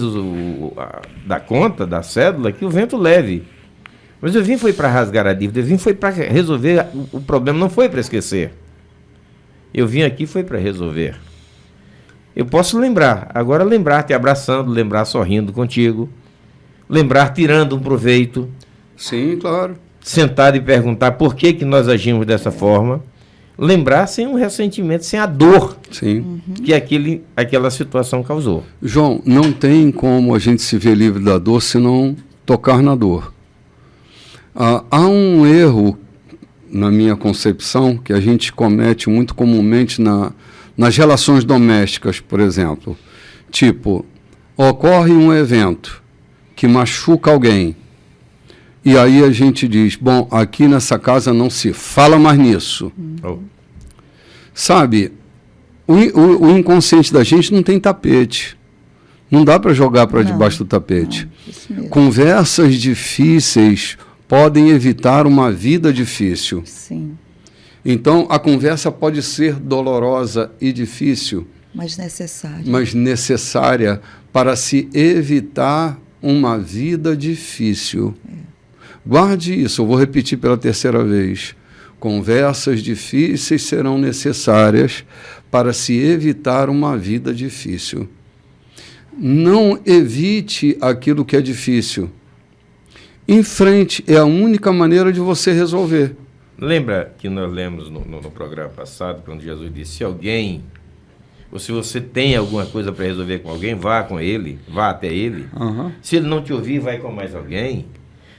Speaker 3: da conta, da cédula, que o vento leve. Mas eu vim foi para rasgar a dívida, eu vim foi para resolver o problema, não foi para esquecer. Eu vim aqui foi para resolver. Eu posso lembrar, agora lembrar te abraçando, lembrar sorrindo contigo, lembrar tirando um proveito.
Speaker 1: Sim, claro.
Speaker 3: Sentar e perguntar por que nós agimos dessa forma. Lembrar sem um ressentimento, sem a dor
Speaker 1: Sim.
Speaker 3: que aquela situação causou.
Speaker 1: João, não tem como a gente se ver livre da dor se não tocar na dor. Há um erro, na minha concepção, que a gente comete muito comumente nas relações domésticas, por exemplo. Tipo, ocorre um evento que machuca alguém, e aí a gente diz, bom, aqui nessa casa não se fala mais nisso. Sabe, o inconsciente da gente não tem tapete. Não dá para jogar para debaixo do tapete. Conversas difíceis podem evitar uma vida difícil.
Speaker 2: Sim.
Speaker 1: Então, a conversa pode ser dolorosa e difícil,
Speaker 2: mas
Speaker 1: necessária para se evitar uma vida difícil. Guarde isso, eu vou repetir pela terceira vez. Conversas difíceis serão necessárias para se evitar uma vida difícil. Não evite aquilo que é difícil. Enfrente, é a única maneira de você resolver.
Speaker 3: Lembra que nós lemos no programa passado, quando Jesus disse, se alguém, ou se você tem alguma coisa para resolver com alguém, vá com ele, vá até ele. Se ele não te ouvir, vai com mais alguém.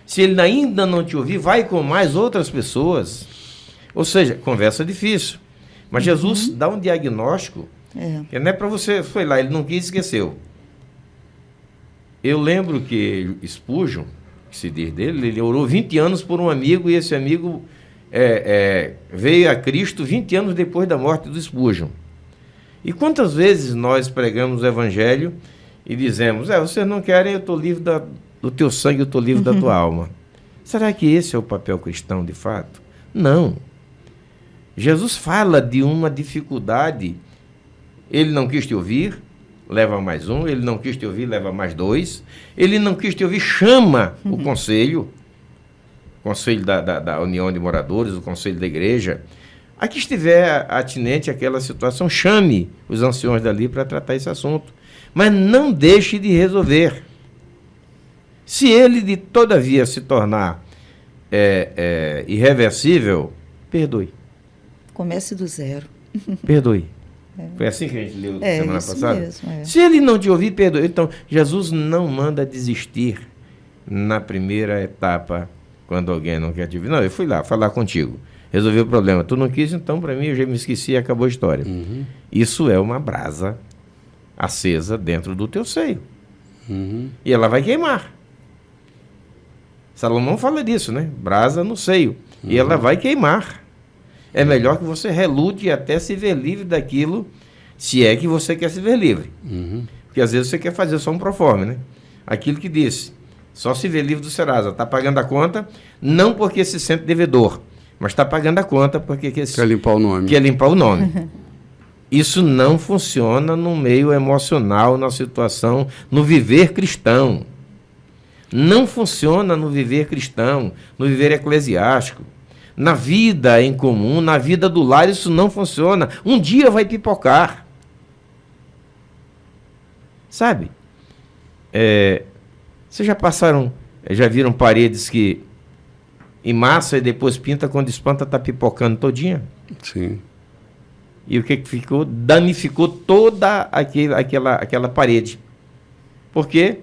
Speaker 3: Se ele ainda não te ouvir, vai com mais outras pessoas. Ou seja, conversa difícil. Mas Jesus dá um diagnóstico, que não é para você, foi lá, ele não quis, esqueceu. Eu lembro que Spurgeon, que se diz dele, ele orou 20 anos por um amigo, e esse amigo veio a Cristo 20 anos depois da morte do Spurgeon. E quantas vezes nós pregamos o Evangelho e dizemos, vocês não querem, eu estou livre do teu sangue, eu estou livre da tua alma. Será que esse é o papel cristão de fato? Não. Jesus fala de uma dificuldade. Ele não quis te ouvir, leva mais um. Ele não quis te ouvir, leva mais dois. Ele não quis te ouvir, chama o conselho da União de Moradores, o conselho da igreja. A que estiver atinente àquela situação, chame os anciões dali para tratar esse assunto. Mas não deixe de resolver. Se ele, de todavia, se tornar irreversível, perdoe.
Speaker 2: Comece do zero.
Speaker 3: Perdoe. Foi assim que a gente leu semana passada?
Speaker 2: Mesmo,
Speaker 3: Se ele não te ouvir, perdoe. Então, Jesus não manda desistir na primeira etapa, quando alguém não quer te ver. Não, eu fui lá falar contigo, resolvi o problema. Tu não quis, então para mim eu já me esqueci e acabou a história. Isso é uma brasa acesa dentro do teu seio. E ela vai queimar. Salomão fala disso, né? Brasa no seio. E ela vai queimar. É melhor que você relute até se ver livre daquilo, se é que você quer se ver livre. Porque às vezes você quer fazer só um proforme, né? Aquilo que disse, só se ver livre do Serasa. Está pagando a conta, não porque se sente devedor, mas está pagando a conta porque quer
Speaker 1: limpar o nome.
Speaker 3: Quer limpar o nome. Isso não funciona no meio emocional, na situação, no viver cristão. Não funciona no viver cristão, no viver eclesiástico. Na vida em comum, na vida do lar, isso não funciona. Um dia vai pipocar. Sabe? Vocês já viram paredes que emassa e depois pinta, quando espanta está pipocando todinha?
Speaker 1: Sim.
Speaker 3: E o que ficou? Danificou toda aquela parede. Por quê?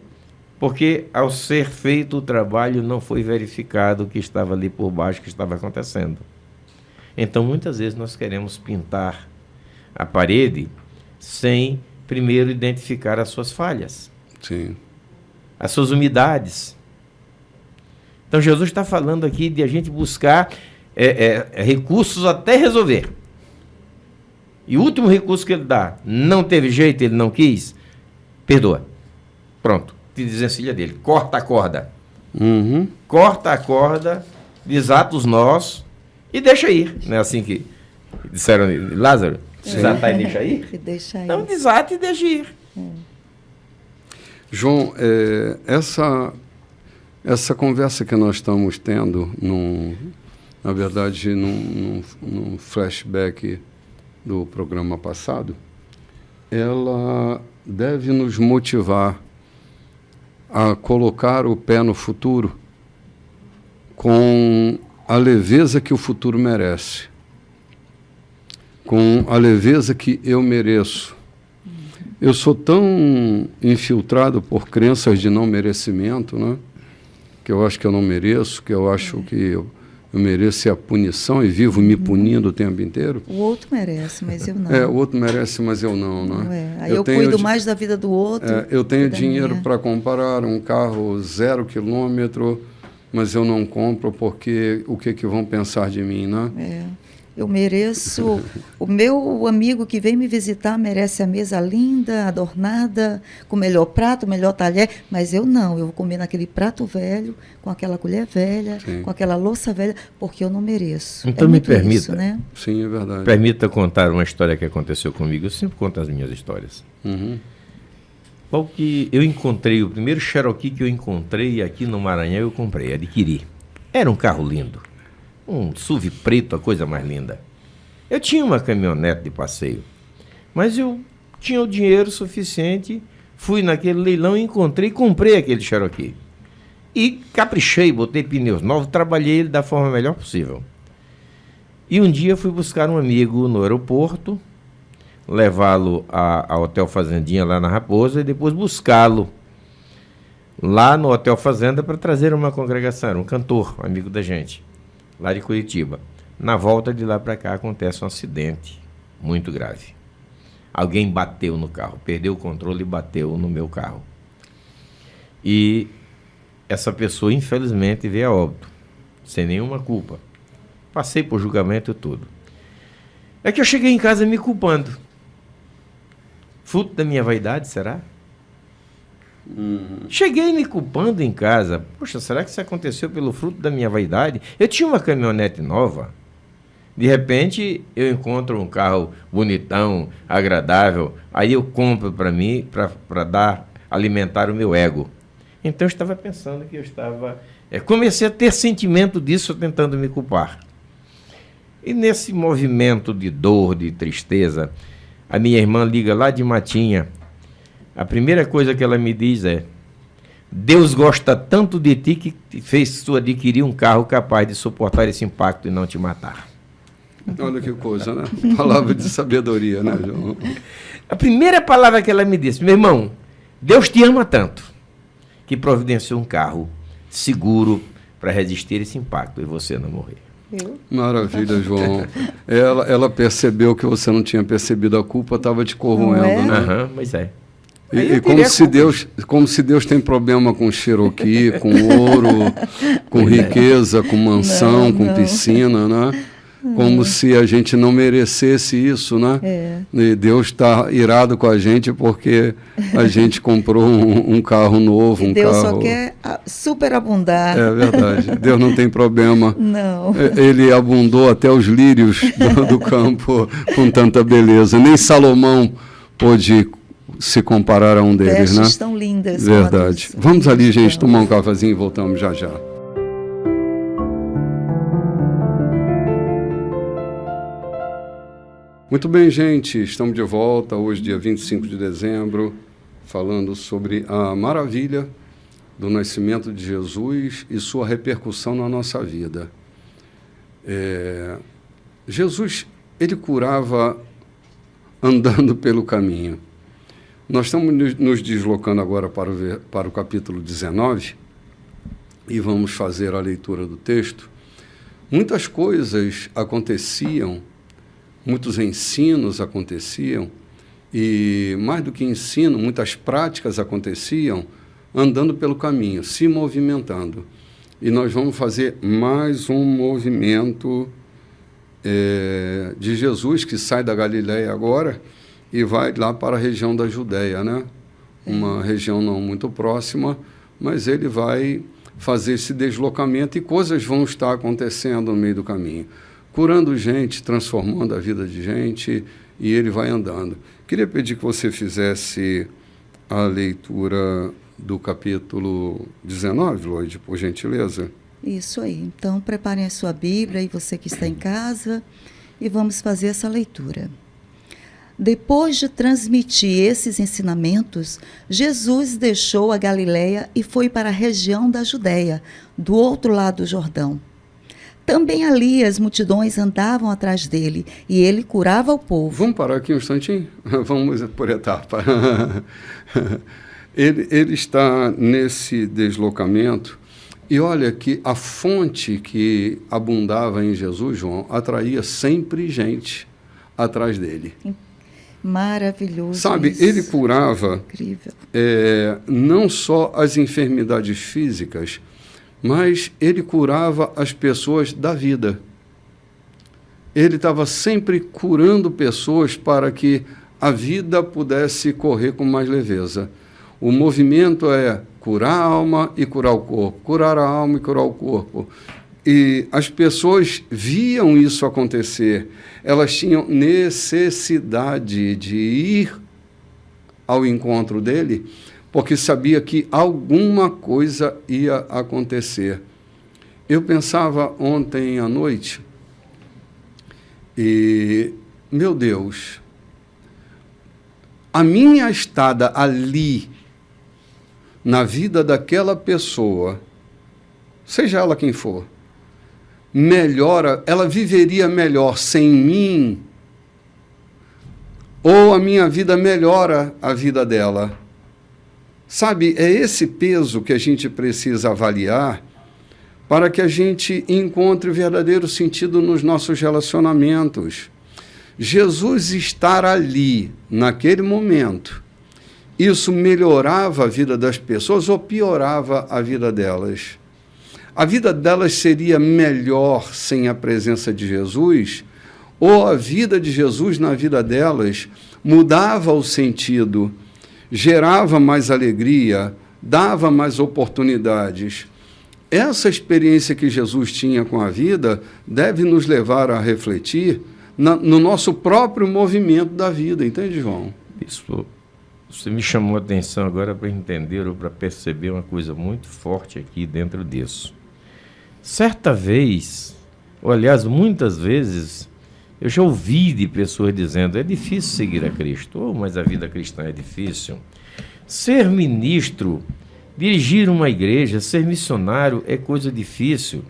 Speaker 3: Porque ao ser feito o trabalho não foi verificado o que estava ali por baixo, o que estava acontecendo. Então muitas vezes nós queremos pintar a parede sem primeiro identificar as suas falhas.
Speaker 1: Sim.
Speaker 3: As suas umidades. Então Jesus está falando aqui de a gente buscar recursos até resolver. E o último recurso que ele dá, não teve jeito, ele não quis, perdoa. Pronto, te desencilha dele. Corta a corda. Corta a corda, desata os nós e deixa ir. Não é assim que disseram, Lázaro? Desatar e deixa ir?
Speaker 2: E deixa ir.
Speaker 3: Não, desata e deixa ir.
Speaker 1: João, essa conversa que nós estamos tendo, na verdade, num flashback do programa passado, ela deve nos motivar a colocar o pé no futuro com a leveza que o futuro merece, com a leveza que eu mereço. Eu sou tão infiltrado por crenças de não merecimento, né? Que eu acho que eu não mereço, que eu acho que eu mereço a punição e vivo me punindo o tempo inteiro.
Speaker 2: O outro merece, mas eu não.
Speaker 1: O outro merece, mas eu não, né?
Speaker 2: Aí eu cuido mais da vida do outro.
Speaker 1: Eu tenho dinheiro para comprar um carro 0 quilômetro, mas eu não compro porque o que vão pensar de mim, né?
Speaker 2: Eu mereço, o meu amigo que vem me visitar merece a mesa linda, adornada, com o melhor prato, o melhor talher, mas eu não, eu vou comer naquele prato velho, com aquela colher velha, sim, com aquela louça velha, porque eu não mereço.
Speaker 3: Então me permita,
Speaker 2: isso, né?
Speaker 1: Sim, é verdade.
Speaker 3: Permita contar uma história que aconteceu comigo, eu sempre conto as minhas histórias. Qual que eu encontrei, o primeiro Cherokee que eu encontrei aqui no Maranhão, eu comprei, adquiri. Era um carro lindo. Um SUV preto, a coisa mais linda. Eu tinha uma caminhonete de passeio, mas eu tinha o dinheiro suficiente, fui naquele leilão e comprei aquele Cherokee. E caprichei, botei pneus novos, trabalhei ele da forma melhor possível. E um dia fui buscar um amigo no aeroporto, levá-lo ao Hotel Fazendinha lá na Raposa e depois buscá-lo lá no Hotel Fazenda para trazer uma congregação, era um cantor, um amigo da gente, lá de Curitiba. Na volta de lá para cá acontece um acidente muito grave. Alguém bateu no carro, perdeu o controle e bateu no meu carro. E essa pessoa, infelizmente, veio a óbito, sem nenhuma culpa. Passei por julgamento e tudo. É que eu cheguei em casa me culpando. Fruto da minha vaidade, será? Cheguei me culpando em casa. Poxa, será que isso aconteceu pelo fruto da minha vaidade? Eu tinha uma caminhonete nova. De repente, eu encontro um carro bonitão, agradável. Aí eu compro para mim, para alimentar o meu ego. Então eu estava pensando que eu estava... comecei a ter sentimento disso, tentando me culpar. E nesse movimento de dor, de tristeza, a minha irmã liga lá de Matinha. A primeira coisa que ela me diz é: Deus gosta tanto de ti que fez tu adquirir um carro capaz de suportar esse impacto e não te matar.
Speaker 1: Olha que coisa, né? Palavra de sabedoria, né, João?
Speaker 3: A primeira palavra que ela me disse: meu irmão, Deus te ama tanto que providenciou um carro seguro para resistir esse impacto e você não morrer.
Speaker 1: Maravilha, João. Ela percebeu que você não tinha percebido, a culpa estava te corroendo, né?
Speaker 3: Mas é.
Speaker 1: E como se Deus tem problema com Cherokee, com ouro, com riqueza, com mansão, com piscina, né? Como se a gente não merecesse isso, né? E Deus está irado com a gente porque a gente comprou um carro novo,
Speaker 2: e Deus só quer superabundar.
Speaker 1: É verdade. Deus não tem problema.
Speaker 2: Não.
Speaker 1: Ele abundou até os lírios do campo com tanta beleza. Nem Salomão pôde se comparar a um deles, né?
Speaker 2: Vestes tão lindas.
Speaker 1: Verdade. Vamos ali, gente, tomar um cafezinho e voltamos já já. Muito bem, gente, estamos de volta hoje, dia 25 de dezembro, falando sobre a maravilha do nascimento de Jesus e sua repercussão na nossa vida. Jesus, ele curava andando pelo caminho. Nós estamos nos deslocando agora para o capítulo 19 e vamos fazer a leitura do texto. Muitas coisas aconteciam, muitos ensinos aconteciam, e mais do que ensino, muitas práticas aconteciam andando pelo caminho, se movimentando. E nós vamos fazer mais um movimento de Jesus, que sai da Galileia agora e vai lá para a região da Judéia, né? Uma região não muito próxima, mas ele vai fazer esse deslocamento e coisas vão estar acontecendo no meio do caminho. Curando gente, transformando a vida de gente, e ele vai andando. Queria pedir que você fizesse a leitura do capítulo 19, Lloyd, por gentileza.
Speaker 2: Isso aí. Então, preparem a sua Bíblia, e você que está em casa, e vamos fazer essa leitura. Depois de transmitir esses ensinamentos, Jesus deixou a Galileia e foi para a região da Judéia, do outro lado do Jordão. Também ali as multidões andavam atrás dele, e ele curava o povo.
Speaker 1: Vamos parar aqui um instantinho? Vamos por etapa. Ele está nesse deslocamento, e olha que a fonte que abundava em Jesus, João, atraía sempre gente atrás dele.
Speaker 2: Maravilhoso.
Speaker 1: Sabe,
Speaker 2: isso.
Speaker 1: Ele curava
Speaker 2: Incrível.
Speaker 1: Não só as enfermidades físicas, mas ele curava as pessoas da vida. Ele estava sempre curando pessoas para que a vida pudesse correr com mais leveza. O movimento é curar a alma e curar o corpo, curar a alma e curar o corpo. E as pessoas viam isso acontecer. Elas tinham necessidade de ir ao encontro dele, porque sabia que alguma coisa ia acontecer. Eu pensava ontem à noite, e, meu Deus, a minha estada ali, na vida daquela pessoa, seja ela quem for, melhora, ela viveria melhor sem mim, ou a minha vida melhora a vida dela. Sabe, é esse peso que a gente precisa avaliar para que a gente encontre verdadeiro sentido nos nossos relacionamentos. Jesus estar ali, naquele momento, isso melhorava a vida das pessoas ou piorava a vida delas? A vida delas seria melhor sem a presença de Jesus? Ou a vida de Jesus na vida delas mudava o sentido, gerava mais alegria, dava mais oportunidades? Essa experiência que Jesus tinha com a vida deve nos levar a refletir no nosso próprio movimento da vida, entende, João?
Speaker 3: Isso, você me chamou a atenção agora para entender ou para perceber uma coisa muito forte aqui dentro disso. Certa vez, ou aliás, muitas vezes, eu já ouvi de pessoas dizendo: é difícil seguir a Cristo, mas a vida cristã é difícil. Ser ministro, dirigir uma igreja, ser missionário é coisa difícil.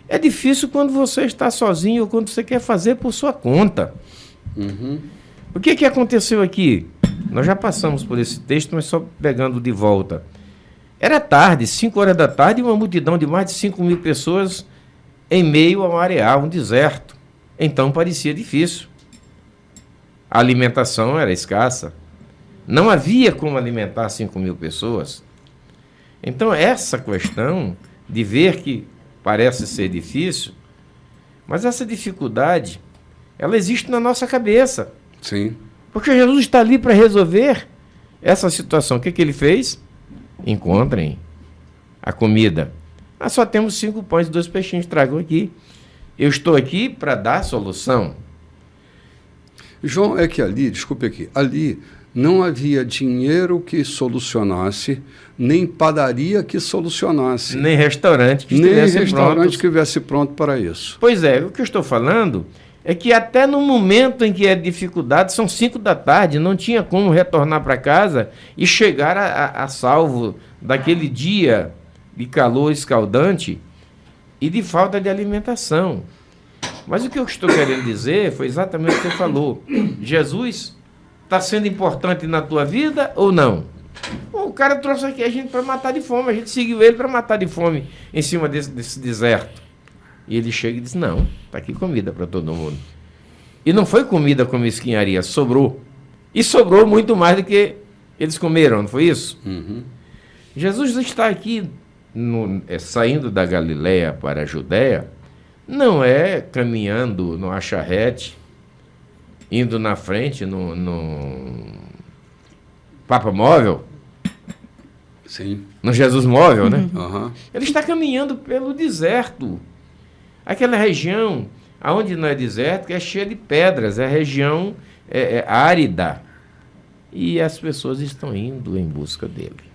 Speaker 3: É difícil quando você está sozinho ou quando você quer fazer por sua conta.
Speaker 1: Uhum.
Speaker 3: O que aconteceu aqui? Nós já passamos por esse texto, mas só pegando de volta. Era tarde, 5 horas da tarde, e uma multidão de mais de 5.000 pessoas em meio a um areal, um deserto. Então parecia difícil. A alimentação era escassa. Não havia como alimentar 5.000 pessoas. Então essa questão de ver que parece ser difícil, mas essa dificuldade, ela existe na nossa cabeça.
Speaker 1: Sim.
Speaker 3: Porque Jesus está ali para resolver essa situação. O que ele fez? Encontrem a comida. Nós só temos 5 pães e 2 peixinhos, tragam aqui. Eu estou aqui para dar solução.
Speaker 1: João, é que ali, desculpe aqui, ali não havia dinheiro que solucionasse, nem padaria que solucionasse.
Speaker 3: Nem restaurante que
Speaker 1: estivesse pronto para isso.
Speaker 3: Pois é, o que eu estou falando é que até no momento em que é dificuldade, são 5 da tarde, não tinha como retornar para casa e chegar a salvo daquele dia de calor escaldante e de falta de alimentação. Mas o que eu estou querendo dizer foi exatamente o que você falou. Jesus está sendo importante na tua vida ou não? O cara trouxe aqui a gente para matar de fome, a gente seguiu ele para matar de fome em cima desse deserto. E ele chega e diz, não, está aqui comida para todo mundo. E não foi comida com mesquinharia, sobrou. E sobrou muito mais do que eles comeram, não foi isso?
Speaker 1: Uhum.
Speaker 3: Jesus está aqui, saindo da Galileia para a Judéia, não é caminhando no charrete, indo na frente no Papa Móvel,
Speaker 1: sim,
Speaker 3: no Jesus Móvel, né?
Speaker 1: Uhum.
Speaker 3: Ele está caminhando pelo deserto. Aquela região, onde não é deserto, que é cheia de pedras, é região árida. E as pessoas estão indo em busca dele.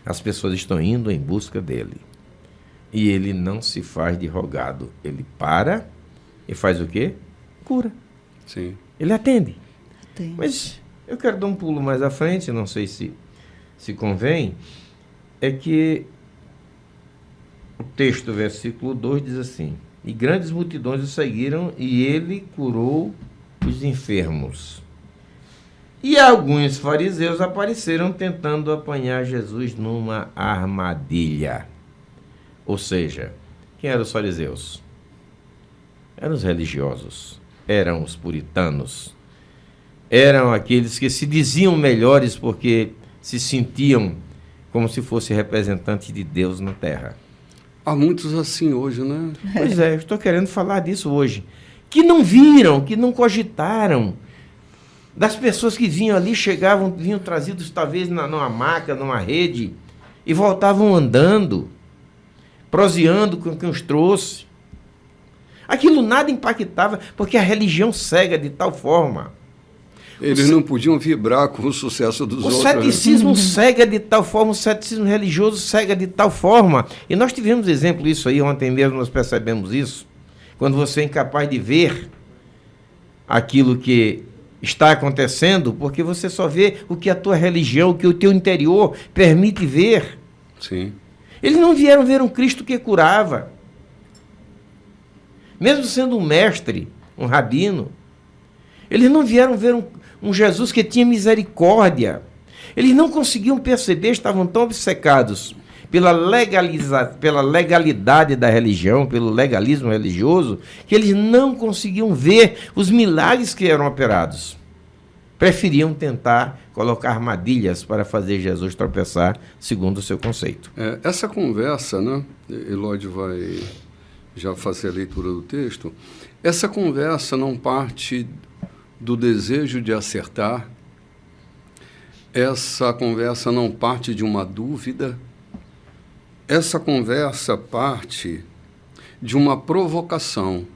Speaker 3: As pessoas estão indo em busca dele. E ele não se faz de rogado. Ele para e faz o quê? Cura.
Speaker 1: Sim.
Speaker 3: Ele atende.
Speaker 2: Atende.
Speaker 3: Mas eu quero dar um pulo mais à frente, não sei se convém, é que o texto, versículo 2, diz assim, e grandes multidões o seguiram, e ele curou os enfermos. E alguns fariseus apareceram tentando apanhar Jesus numa armadilha. Ou seja, quem eram os fariseus? Eram os religiosos, eram os puritanos, eram aqueles que se diziam melhores porque se sentiam como se fossem representantes de Deus na terra.
Speaker 1: Há muitos assim hoje, né?
Speaker 3: Pois é, eu estou querendo falar disso hoje. Que não viram, que não cogitaram. Das pessoas que vinham ali, vinham trazidos talvez numa maca, numa rede, e voltavam andando, proseando com quem os trouxe. Aquilo nada impactava, porque a religião cega de tal forma.
Speaker 1: Eles não podiam vibrar com o sucesso dos outros.
Speaker 3: O ceticismo cega de tal forma, o ceticismo religioso cega de tal forma. E nós tivemos exemplo disso aí, ontem mesmo nós percebemos isso. Quando você é incapaz de ver aquilo que está acontecendo, porque você só vê o que a tua religião, o que o teu interior permite ver.
Speaker 1: Sim.
Speaker 3: Eles não vieram ver um Cristo que curava. Mesmo sendo um mestre, um rabino, eles não vieram ver um Jesus que tinha misericórdia. Eles não conseguiam perceber, estavam tão obcecados pela legalidade da religião, pelo legalismo religioso, que eles não conseguiam ver os milagres que eram operados. Preferiam tentar colocar armadilhas para fazer Jesus tropeçar, segundo o seu conceito.
Speaker 1: Essa conversa, né? Elódio vai já fazer a leitura do texto. Essa conversa não parte do desejo de acertar, essa conversa não parte de uma dúvida, essa conversa parte de uma provocação,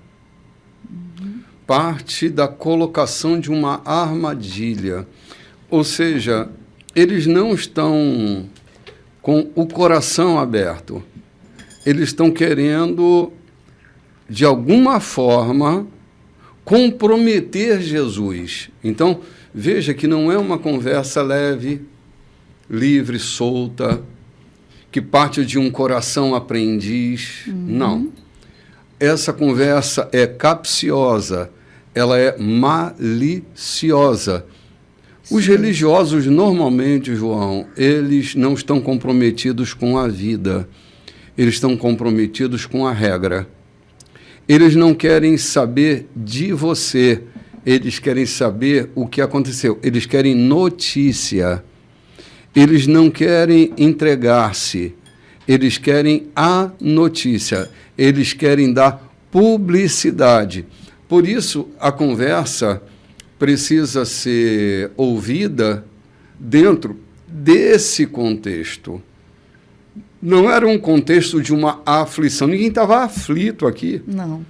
Speaker 1: parte da colocação de uma armadilha. Ou seja, eles não estão com o coração aberto, eles estão querendo, de alguma forma, comprometer Jesus. Então, veja que não é uma conversa leve, livre, solta, que parte de um coração aprendiz. Não. Essa conversa é capciosa, ela é maliciosa. Os religiosos, normalmente, João, eles não estão comprometidos com a vida. Eles estão comprometidos com a regra. Eles não querem saber de você. Eles querem saber o que aconteceu. Eles querem notícia. Eles não querem entregar-se. Eles querem a notícia. Eles querem dar publicidade. Por isso, a conversa precisa ser ouvida dentro desse contexto. Não era um contexto de uma aflição. Ninguém estava aflito aqui.
Speaker 2: Não.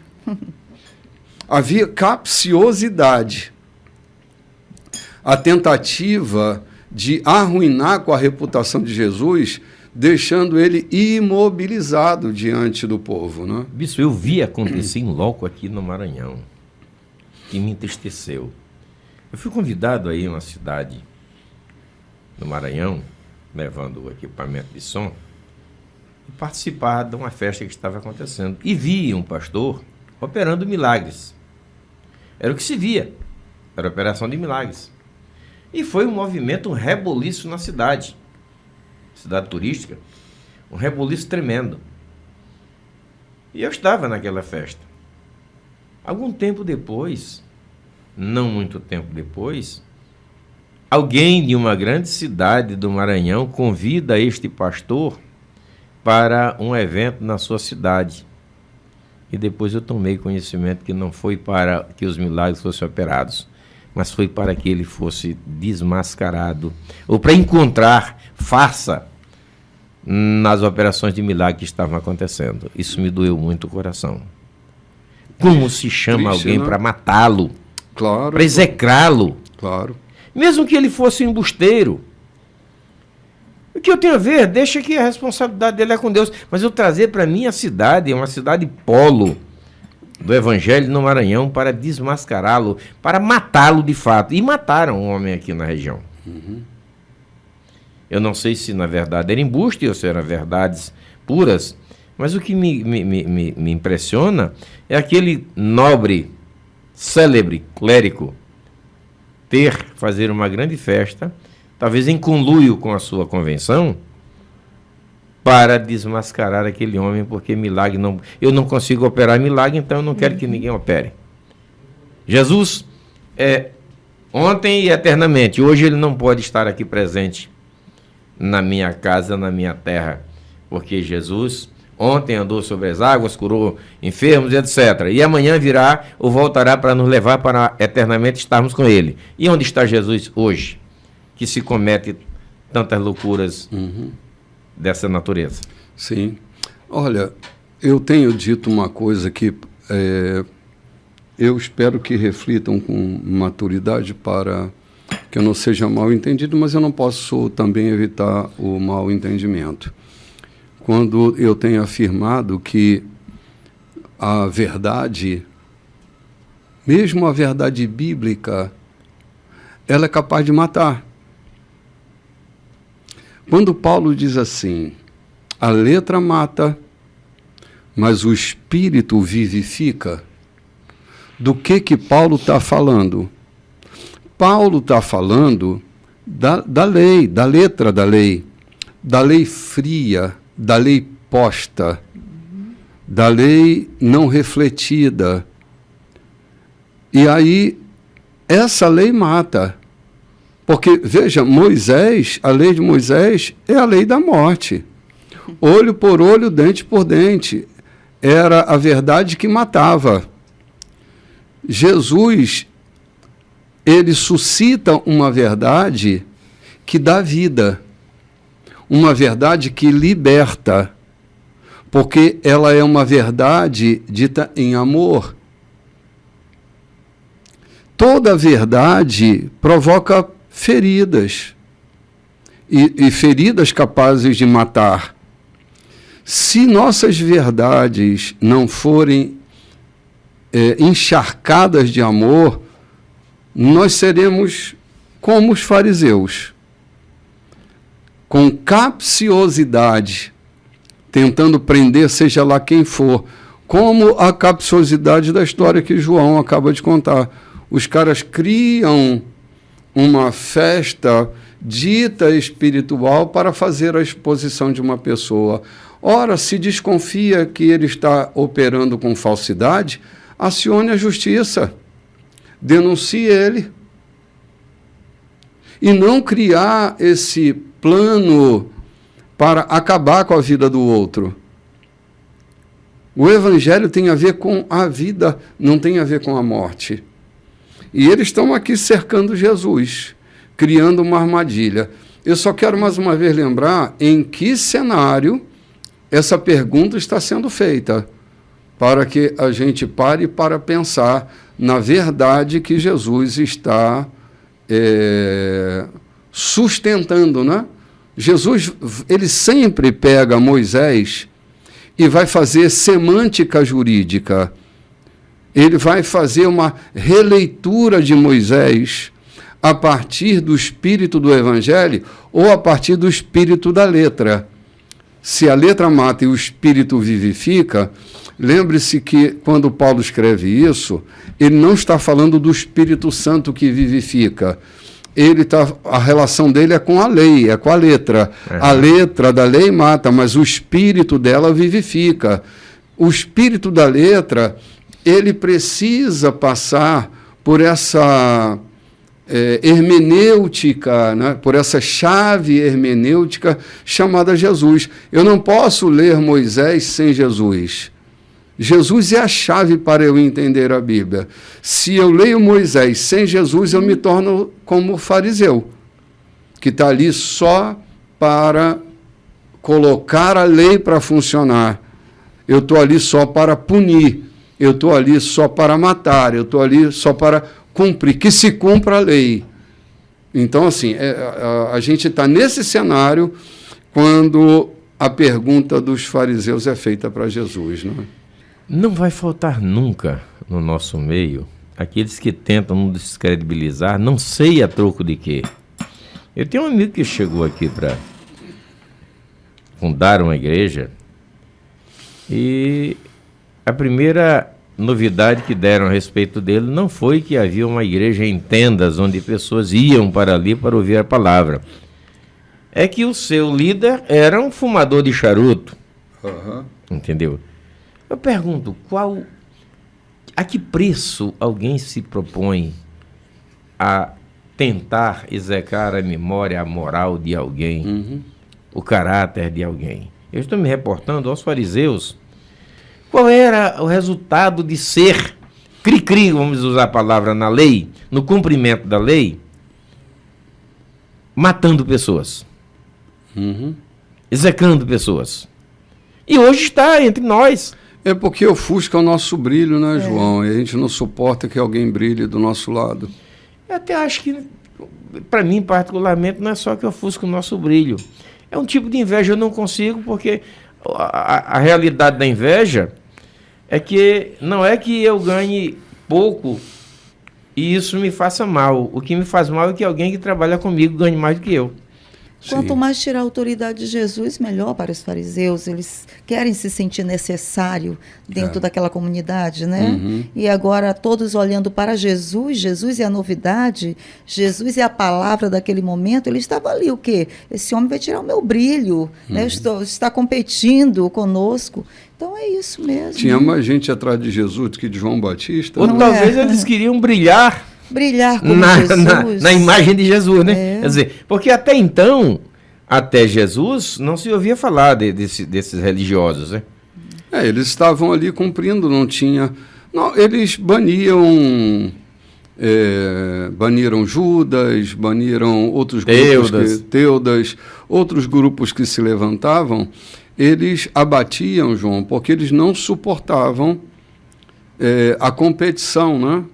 Speaker 1: Havia capciosidade. A tentativa de arruinar com a reputação de Jesus, deixando ele imobilizado diante do povo. Né?
Speaker 3: Bispo, eu vi acontecer em loco aqui no Maranhão, que me entristeceu. Eu fui convidado aí em uma cidade no Maranhão, levando o equipamento de som, e participar de uma festa que estava acontecendo. E vi um pastor operando milagres. Era o que se via. Era a operação de milagres. E foi um movimento, um reboliço na cidade. Cidade turística. Um reboliço tremendo. E eu estava naquela festa. Algum tempo depois, não muito tempo depois, alguém de uma grande cidade do Maranhão convida este pastor para um evento na sua cidade. E depois eu tomei conhecimento que não foi para que os milagres fossem operados, mas foi para que ele fosse desmascarado, ou para encontrar farsa nas operações de milagre que estavam acontecendo. Isso me doeu muito o coração. Como se chama
Speaker 1: Triste,
Speaker 3: alguém, né, para matá-lo,
Speaker 1: claro,
Speaker 3: para execrá-lo?
Speaker 1: Claro.
Speaker 3: Mesmo que ele fosse um embusteiro. O que eu tenho a ver? Deixa que a responsabilidade dele é com Deus. Mas eu trazer para minha cidade, uma cidade polo do Evangelho no Maranhão, para desmascará-lo, para matá-lo de fato. E mataram um homem aqui na região.
Speaker 1: Uhum.
Speaker 3: Eu não sei se na verdade era embuste ou se eram verdades puras, mas o que me impressiona é aquele nobre, célebre clérigo fazer uma grande festa, talvez em conluio com a sua convenção, para desmascarar aquele homem, porque milagre não... Eu não consigo operar milagre, então eu não quero que ninguém opere. Jesus é ontem e eternamente. Hoje ele não pode estar aqui presente na minha casa, na minha terra, porque Jesus ontem andou sobre as águas, curou enfermos, etc. E amanhã virá ou voltará para nos levar para eternamente estarmos com ele. E onde está Jesus hoje, que se comete tantas loucuras dessa natureza?
Speaker 1: Sim. Olha, eu tenho dito uma coisa que eu espero que reflitam com maturidade para que eu não seja mal entendido, mas eu não posso também evitar o mal entendimento. Quando eu tenho afirmado que a verdade, mesmo a verdade bíblica, ela é capaz de matar. Quando Paulo diz assim, a letra mata, mas o espírito vivifica, do que Paulo está falando? Paulo está falando da lei, da letra da lei fria, da lei posta, da lei não refletida. E aí, essa lei mata. Porque, veja, Moisés, a lei de Moisés é a lei da morte. Olho por olho, dente por dente. Era a verdade que matava. Jesus, ele suscita uma verdade que dá vida. Uma verdade que liberta. Porque ela é uma verdade dita em amor. Toda verdade provoca feridas. E feridas capazes de matar. Se nossas verdades não forem encharcadas de amor, nós seremos como os fariseus, com capciosidade, tentando prender seja lá quem for, como a capciosidade da história que João acaba de contar. Os caras criam uma festa dita espiritual para fazer a exposição de uma pessoa. Ora, se desconfia que ele está operando com falsidade, acione a justiça, denuncie ele. E não criar esse plano para acabar com a vida do outro. O evangelho tem a ver com a vida, não tem a ver com a morte. E eles estão aqui cercando Jesus, criando uma armadilha. Eu só quero mais uma vez lembrar em que cenário essa pergunta está sendo feita, para que a gente pare para pensar na verdade que Jesus está sustentando, né? Jesus, ele sempre pega Moisés e vai fazer semântica jurídica. Ele vai fazer uma releitura de Moisés a partir do espírito do Evangelho ou a partir do espírito da letra. Se a letra mata e o espírito vivifica, lembre-se que quando Paulo escreve isso, ele não está falando do Espírito Santo que vivifica. A relação dele é com a lei, é com a letra. Uhum. A letra da lei mata, mas o espírito dela vivifica. O espírito da letra, ele precisa passar por essa hermenêutica, né? Por essa chave hermenêutica chamada Jesus. Eu não posso ler Moisés sem Jesus. Jesus é a chave para eu entender a Bíblia. Se eu leio Moisés sem Jesus, eu me torno como o fariseu, que está ali só para colocar a lei para funcionar. Eu estou ali só para punir. Eu estou ali só para matar. Eu estou ali só para cumprir. Que se cumpra a lei. Então, assim, a gente está nesse cenário quando a pergunta dos fariseus é feita para Jesus, não é?
Speaker 3: Não vai faltar nunca no nosso meio aqueles que tentam nos descredibilizar, não sei a troco de quê. Eu tenho um amigo que chegou aqui para fundar uma igreja e a primeira novidade que deram a respeito dele não foi que havia uma igreja em tendas onde pessoas iam para ali para ouvir a palavra. É que o seu líder era um fumador de charuto.
Speaker 1: Uhum.
Speaker 3: Entendeu? Eu pergunto, a que preço alguém se propõe a tentar execrar a memória, a moral de alguém, o caráter de alguém? Eu estou me reportando aos fariseus. Qual era o resultado de ser cri-cri, vamos usar a palavra na lei, no cumprimento da lei, matando pessoas, execrando pessoas? E hoje está entre nós.
Speaker 1: É porque ofusca o nosso brilho, né, João? E a gente não suporta que alguém brilhe do nosso lado.
Speaker 3: Eu até acho que, para mim, particularmente, não é só que ofusca o nosso brilho. É um tipo de inveja, eu não consigo, porque a realidade da inveja é que não é que eu ganhe pouco e isso me faça mal. O que me faz mal é que alguém que trabalha comigo ganhe mais do que eu.
Speaker 2: Quanto mais tirar a autoridade de Jesus, melhor para os fariseus. Eles querem se sentir necessário dentro daquela comunidade, né? E agora todos olhando para Jesus, Jesus é a novidade, Jesus é a palavra daquele momento. Ele estava ali, o quê? Esse homem vai tirar o meu brilho, né? Está competindo conosco. Então é isso mesmo.
Speaker 1: Tinha mais gente atrás de Jesus do que de João Batista.
Speaker 3: Ou talvez eles queriam brilhar
Speaker 2: como Jesus.
Speaker 3: Na imagem de Jesus, né? Quer dizer, porque até então, até Jesus, não se ouvia falar desses religiosos, né?
Speaker 1: Eles estavam ali cumprindo, não tinha... Não, eles baniram Judas, baniram outros grupos, Teudas, outros grupos que se levantavam, eles abatiam, João, porque eles não suportavam a competição, né?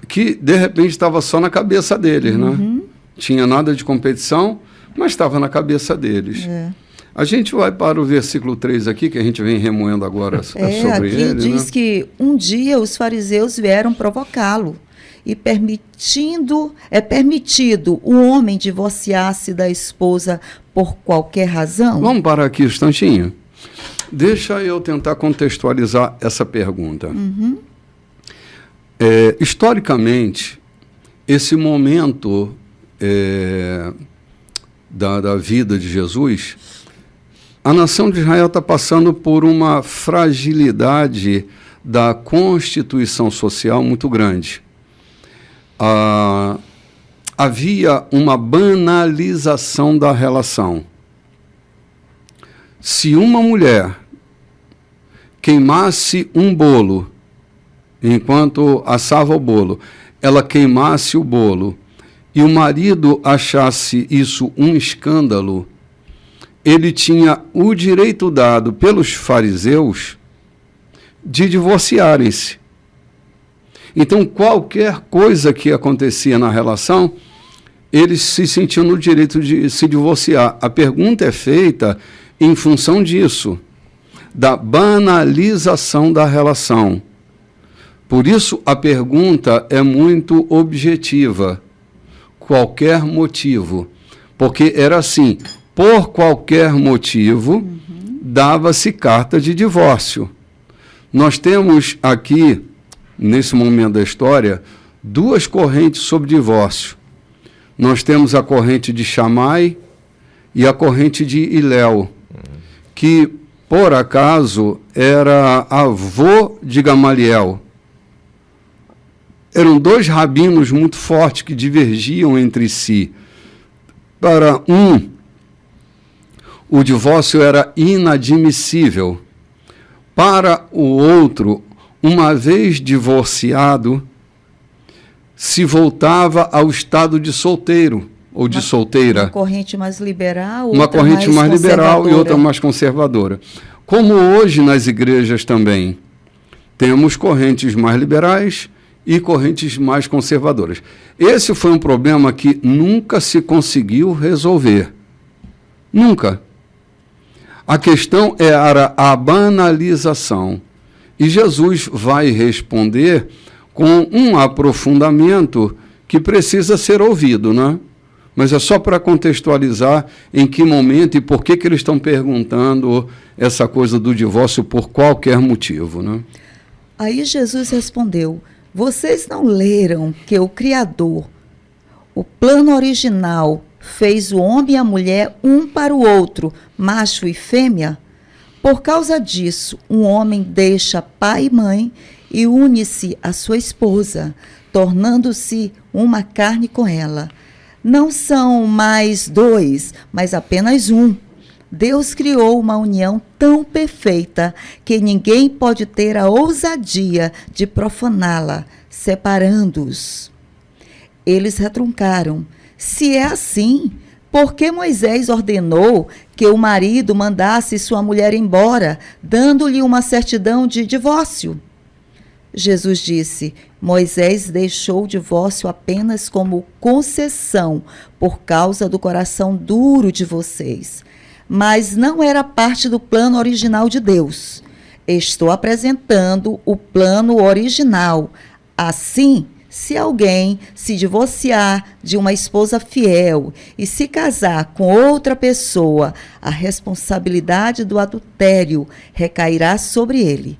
Speaker 1: Que de repente estava só na cabeça deles, né? Tinha nada de competição, mas estava na cabeça deles. A gente vai para o versículo 3 aqui, que a gente vem remoendo agora sobre
Speaker 2: aqui
Speaker 1: ele.
Speaker 2: Aqui diz, né, que um dia os fariseus vieram provocá-lo e permitido o homem divorciar-se da esposa por qualquer razão.
Speaker 1: Vamos parar aqui um instantinho. Deixa eu tentar contextualizar essa pergunta. Historicamente, esse momento da vida de Jesus, a nação de Israel está passando por uma fragilidade da constituição social muito grande. Havia uma banalização da relação. Se uma mulher queimasse um bolo, enquanto assava o bolo, ela queimasse o bolo, e o marido achasse isso um escândalo, ele tinha o direito dado pelos fariseus de divorciarem-se. Então, qualquer coisa que acontecia na relação, eles se sentiam no direito de se divorciar. A pergunta é feita em função disso, da banalização da relação. Por isso, a pergunta é muito objetiva. Qualquer motivo. Porque era assim, por qualquer motivo, dava-se carta de divórcio. Nós temos aqui, nesse momento da história, duas correntes sobre divórcio. Nós temos a corrente de Shammai e a corrente de Hilel, que, por acaso, era avô de Gamaliel. Eram dois rabinos muito fortes que divergiam entre si. Para um, o divórcio era inadmissível. Para o outro, uma vez divorciado, se voltava ao estado de solteiro ou de solteira.
Speaker 2: Uma corrente mais liberal,
Speaker 1: uma corrente mais liberal e outra mais conservadora. Como hoje nas igrejas também temos correntes mais liberais e correntes mais conservadoras. Esse foi um problema que nunca se conseguiu resolver. Nunca. A questão era a banalização. E Jesus vai responder com um aprofundamento que precisa ser ouvido, né? Mas é só para contextualizar em que momento e por que eles estão perguntando essa coisa do divórcio por qualquer motivo, né?
Speaker 2: Aí Jesus respondeu: vocês não leram que o Criador, o plano original, fez o homem e a mulher um para o outro, macho e fêmea? Por causa disso, um homem deixa pai e mãe e une-se à sua esposa, tornando-se uma carne com ela. Não são mais dois, mas apenas um. Deus criou uma união tão perfeita que ninguém pode ter a ousadia de profaná-la, separando-os. Eles retruncaram: se é assim, por que Moisés ordenou que o marido mandasse sua mulher embora, dando-lhe uma certidão de divórcio? Jesus disse: Moisés deixou o divórcio apenas como concessão por causa do coração duro de vocês. Mas não era parte do plano original de Deus. Estou apresentando o plano original. Assim, se alguém se divorciar de uma esposa fiel e se casar com outra pessoa, a responsabilidade do adultério recairá sobre ele.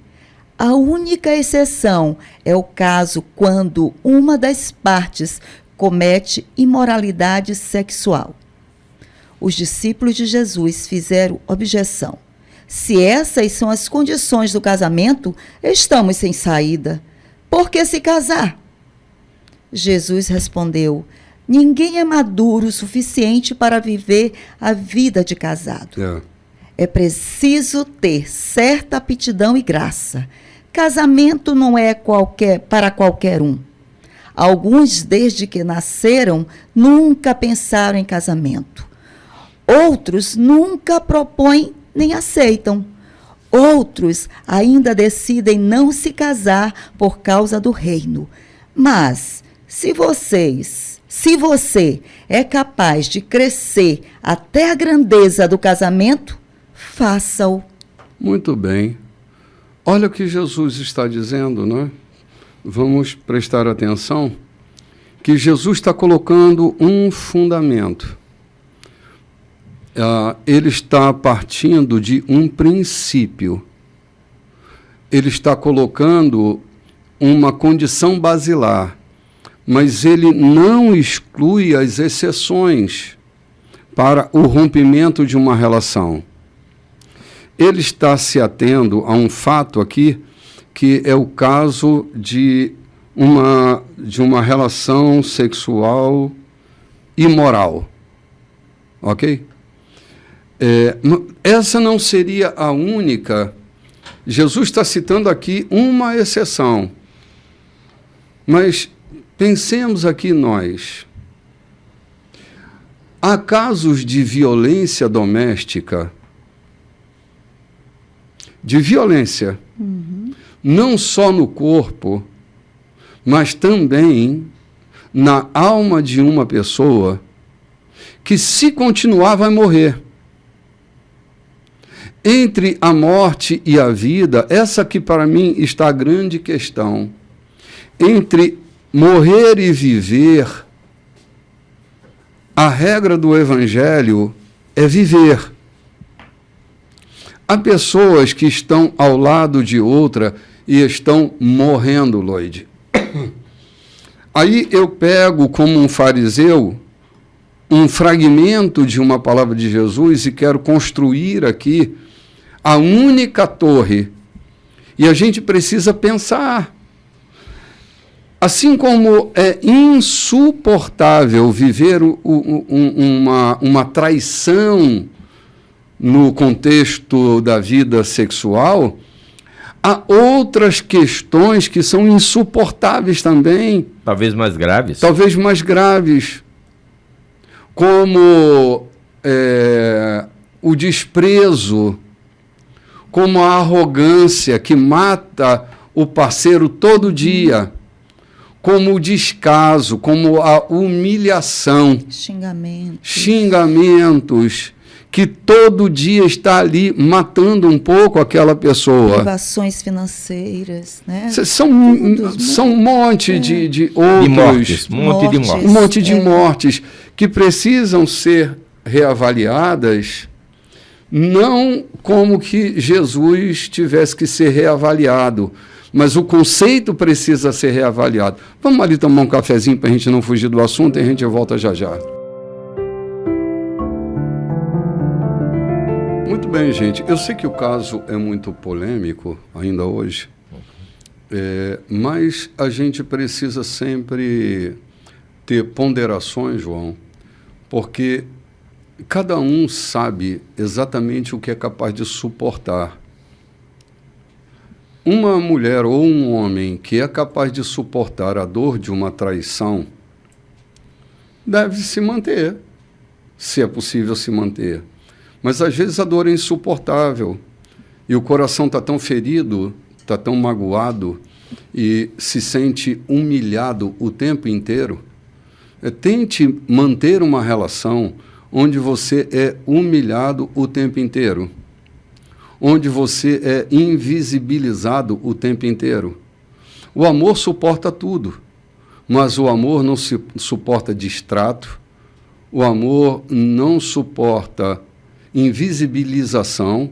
Speaker 2: A única exceção é o caso quando uma das partes comete imoralidade sexual. Os discípulos de Jesus fizeram objeção. Se essas são as condições do casamento, estamos sem saída. Por que se casar? Jesus respondeu: ninguém é maduro o suficiente para viver a vida de casado. É preciso ter certa aptidão e graça. Casamento não é para qualquer um. Alguns, desde que nasceram, nunca pensaram em casamento. Outros nunca propõem nem aceitam. Outros ainda decidem não se casar por causa do reino. Mas, se você é capaz de crescer até a grandeza do casamento, faça-o.
Speaker 1: Muito bem. Olha o que Jesus está dizendo, né? Vamos prestar atenção que Jesus está colocando um fundamento. Ele está partindo de um princípio. Ele está colocando uma condição basilar mas ele não exclui as exceções para o rompimento de uma relação. Ele está se atendo a um fato aqui, que é o caso de uma relação sexual imoral. Ok? Essa não seria a única. Jesus está citando aqui uma exceção. Mas pensemos aqui nós. Há casos de violência doméstica, de violência, não só no corpo, mas também na alma de uma pessoa, que se continuar vai morrer. Entre a morte e a vida, essa que para mim está a grande questão. Entre morrer e viver, a regra do Evangelho é viver. Há pessoas que estão ao lado de outra e estão morrendo, Lloyd. Aí eu pego, como um fariseu, um fragmento de uma palavra de Jesus e quero construir aqui a única torre. E a gente precisa pensar. Assim como é insuportável viver uma traição no contexto da vida sexual, há outras questões que são insuportáveis também.
Speaker 3: Talvez mais graves.
Speaker 1: Talvez mais graves. Como o desprezo, como a arrogância que mata o parceiro todo dia, como o descaso, como a humilhação. Xingamentos, que todo dia está ali matando um pouco aquela pessoa.
Speaker 2: Privações financeiras, né?
Speaker 1: São um monte de outros.
Speaker 3: Um monte de mortes
Speaker 1: que precisam ser reavaliadas, não como que Jesus tivesse que ser reavaliado, mas o conceito precisa ser reavaliado. Vamos ali tomar um cafezinho para a gente não fugir do assunto e a gente volta já já. Muito bem, gente. Eu sei que o caso é muito polêmico ainda hoje, mas a gente precisa sempre ter ponderações, João, porque cada um sabe exatamente o que é capaz de suportar. Uma mulher ou um homem que é capaz de suportar a dor de uma traição deve se manter, se é possível se manter. Mas às vezes a dor é insuportável e o coração está tão ferido, está tão magoado e se sente humilhado o tempo inteiro. Tente manter uma relação onde você é humilhado o tempo inteiro, onde você é invisibilizado o tempo inteiro. O amor suporta tudo, mas o amor não suporta distrato, o amor não suporta invisibilização,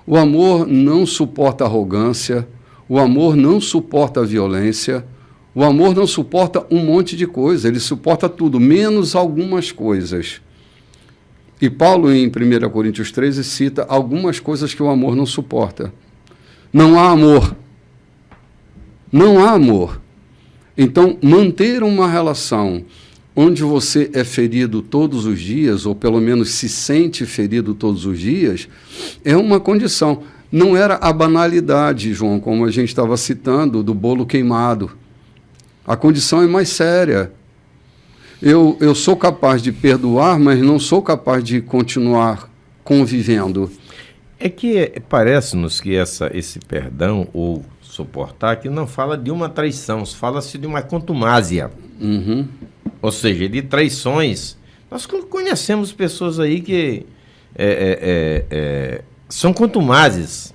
Speaker 1: o amor não suporta arrogância, o amor não suporta violência, o amor não suporta um monte de coisa, ele suporta tudo, menos algumas coisas. E Paulo, em 1 Coríntios 13, cita algumas coisas que o amor não suporta. Não há amor. Não há amor. Então, manter uma relação onde você é ferido todos os dias, ou pelo menos se sente ferido todos os dias, é uma condição. Não era a banalidade, João, como a gente estava citando, do bolo queimado. A condição é mais séria. Eu sou capaz de perdoar, mas não sou capaz de continuar convivendo.
Speaker 3: É que parece-nos que esse perdão, ou suportar, que não fala de uma traição, fala-se de uma contumácia.
Speaker 1: Uhum.
Speaker 3: Ou seja, de traições. Nós conhecemos pessoas aí que são contumazes.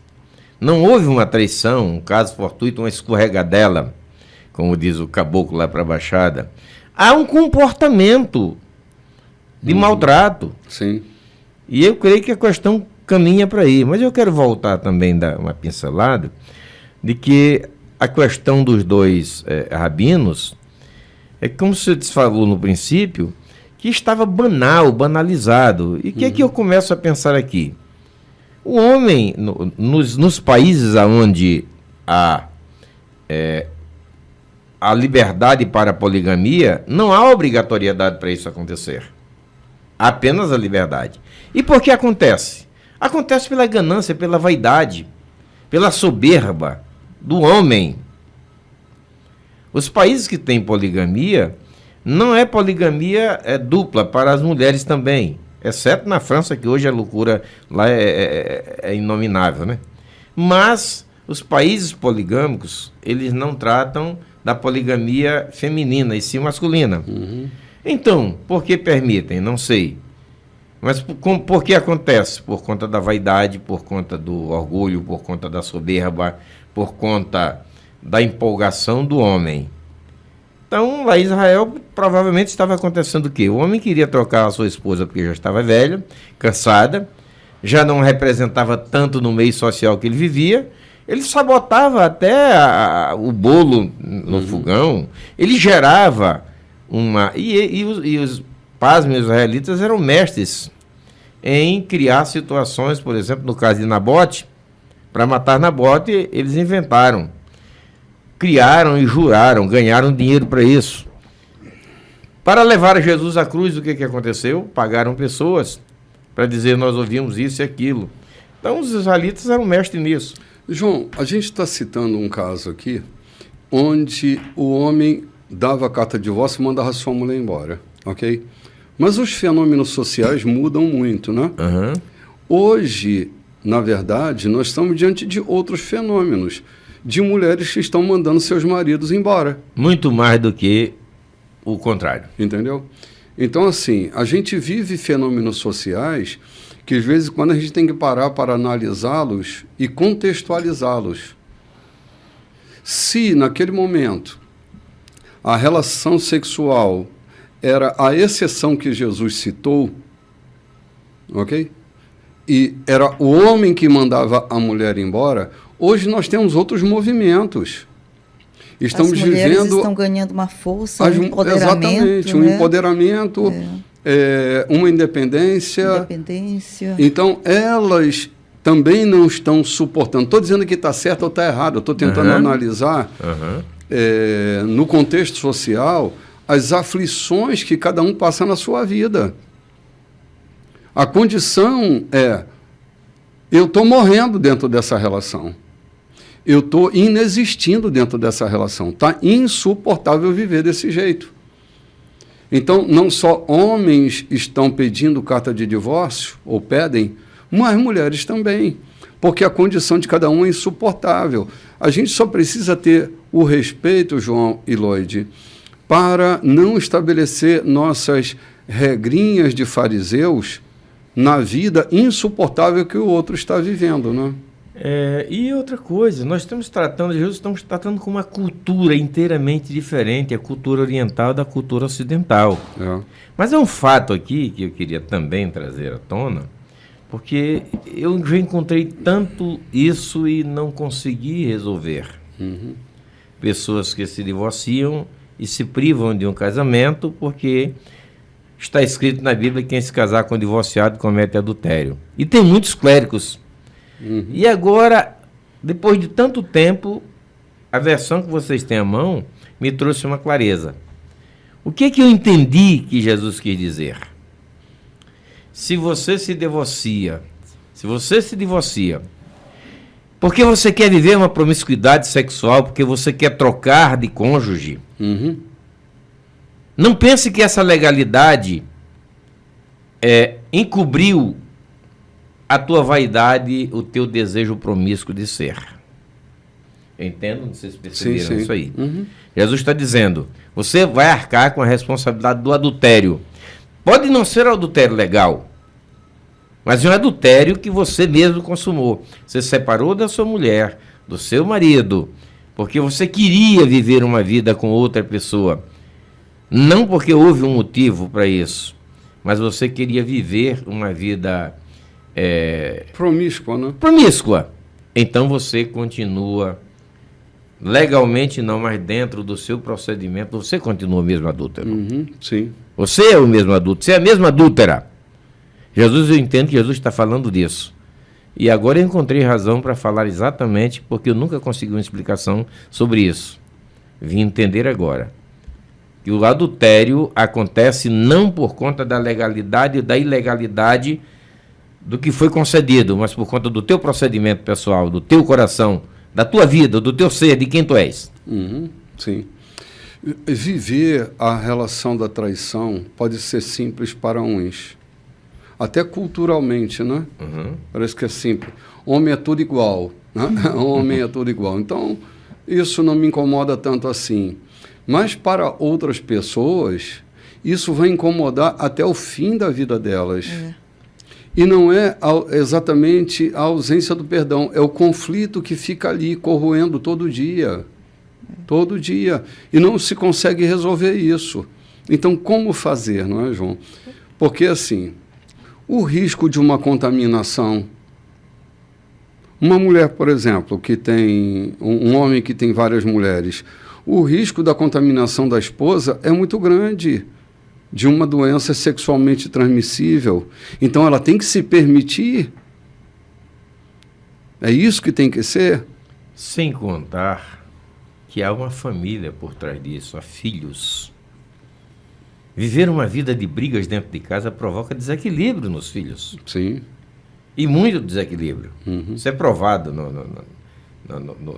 Speaker 3: Não houve uma traição, um caso fortuito, uma escorregadela, como diz o caboclo lá para a Baixada. Há um comportamento de maltrato.
Speaker 1: Sim.
Speaker 3: E eu creio que a questão caminha para aí. Mas eu quero voltar também, dar uma pincelada, de que a questão dos dois rabinos É como você falou no princípio, que estava banalizado. E o que é que eu começo a pensar aqui? O homem, nos países onde há a liberdade para a poligamia, não há obrigatoriedade para isso acontecer. Há apenas a liberdade. E por que acontece? Acontece pela ganância, pela vaidade, pela soberba do homem. Os países que têm poligamia, não é poligamia dupla para as mulheres também, exceto na França, que hoje a loucura lá é inominável, né? Mas os países poligâmicos, eles não tratam da poligamia feminina, e sim masculina.
Speaker 1: Uhum.
Speaker 3: Então, por que permitem? Não sei. Mas por que acontece? Por conta da vaidade, por conta do orgulho, por conta da soberba, por conta da empolgação do homem. Então, lá em Israel, provavelmente estava acontecendo o quê? O homem queria trocar a sua esposa porque já estava velha, cansada, já não representava tanto no meio social que ele vivia, ele sabotava até o bolo no fogão, ele gerava uma... E os pasmem, os israelitas eram mestres em criar situações, por exemplo, no caso de Nabote, para matar Nabote, eles inventaram. Criaram e juraram, ganharam dinheiro para isso. Para levar Jesus à cruz, o que aconteceu? Pagaram pessoas para dizer, nós ouvimos isso e aquilo. Então, os israelitas eram mestres nisso.
Speaker 1: João, a gente está citando um caso aqui, onde o homem dava a carta de divórcio e mandava sua mulher embora, ok? Mas os fenômenos sociais mudam muito, né?
Speaker 3: Uhum.
Speaker 1: Hoje, na verdade, nós estamos diante de outros fenômenos, de mulheres que estão mandando seus maridos embora.
Speaker 3: Muito mais do que o contrário.
Speaker 1: Entendeu? Então, assim, a gente vive fenômenos sociais que, às vezes, quando a gente tem que parar para analisá-los e contextualizá-los. Se, naquele momento, a relação sexual era a exceção que Jesus citou, ok? E era o homem que mandava a mulher embora, hoje nós temos outros movimentos. Estamos
Speaker 2: as mulheres
Speaker 1: vivendo...
Speaker 2: estão ganhando uma força, um empoderamento.
Speaker 1: Exatamente, um empoderamento, uma independência. Então, elas também não estão suportando. Estou dizendo que está certo ou está errado. Eu estou tentando analisar, no contexto social, as aflições que cada um passa na sua vida. A condição é, eu estou morrendo dentro dessa relação. Eu estou inexistindo dentro dessa relação. Está insuportável viver desse jeito. Então, não só homens estão pedindo carta de divórcio, ou pedem, mas mulheres também. Porque a condição de cada um é insuportável. A gente só precisa ter o respeito, João e Lloyd, para não estabelecer nossas regrinhas de fariseus na vida insuportável que o outro está vivendo, né?
Speaker 3: E outra coisa, nós estamos tratando com uma cultura inteiramente diferente, a cultura oriental da cultura ocidental. Mas é um fato aqui que eu queria também trazer à tona, porque eu já encontrei tanto isso e não consegui resolver. Pessoas que se divorciam e se privam de um casamento porque está escrito na Bíblia que quem se casar com um divorciado comete adultério. E tem muitos clérigos. E agora, depois de tanto tempo, a versão que vocês têm à mão me trouxe uma clareza. O que eu entendi que Jesus quis dizer? Se você se divorcia porque você quer viver uma promiscuidade sexual, porque você quer trocar de cônjuge, não pense que essa legalidade encobriu a tua vaidade, o teu desejo promíscuo de ser. Eu entendo, não sei se perceberam isso aí. Jesus está dizendo, você vai arcar com a responsabilidade do adultério. Pode não ser adultério legal, mas é um adultério que você mesmo consumou. Você separou da sua mulher, do seu marido, porque você queria viver uma vida com outra pessoa. Não porque houve um motivo para isso, mas você queria viver uma vida...
Speaker 1: promíscua, né?
Speaker 3: Promíscua. Então você continua Legalmente não, mas dentro do seu procedimento, você continua o mesmo adúltero.
Speaker 1: Sim.
Speaker 3: Você é o mesmo adulto, você é a mesma adúltera. Jesus, eu entendo que Jesus está falando disso. E agora eu encontrei razão para falar exatamente, porque eu nunca consegui uma explicação sobre isso. Vim entender agora. Que o adultério acontece não por conta da legalidade ou da ilegalidade do que foi concedido, mas por conta do teu procedimento pessoal, do teu coração, da tua vida, do teu ser, de quem tu és.
Speaker 1: Sim. Viver a relação da traição pode ser simples para uns. Até culturalmente, né? Parece que é simples. Homem é tudo igual, né? Homem é tudo igual. Então, isso não me incomoda tanto assim. Mas para outras pessoas, isso vai incomodar até o fim da vida delas. E não é exatamente a ausência do perdão, é o conflito que fica ali, corroendo todo dia. Todo dia. E não se consegue resolver isso. Então, como fazer, não é, João? Porque, assim, o risco de uma contaminação... Uma mulher, por exemplo, que tem... Um homem que tem várias mulheres... O risco da contaminação da esposa é muito grande, de uma doença sexualmente transmissível. Então, ela tem que se permitir. É isso que tem que ser.
Speaker 3: Sem contar que há uma família por trás disso, há filhos. Viver uma vida de brigas dentro de casa provoca desequilíbrio nos filhos.
Speaker 1: Sim.
Speaker 3: E muito desequilíbrio. Isso é provado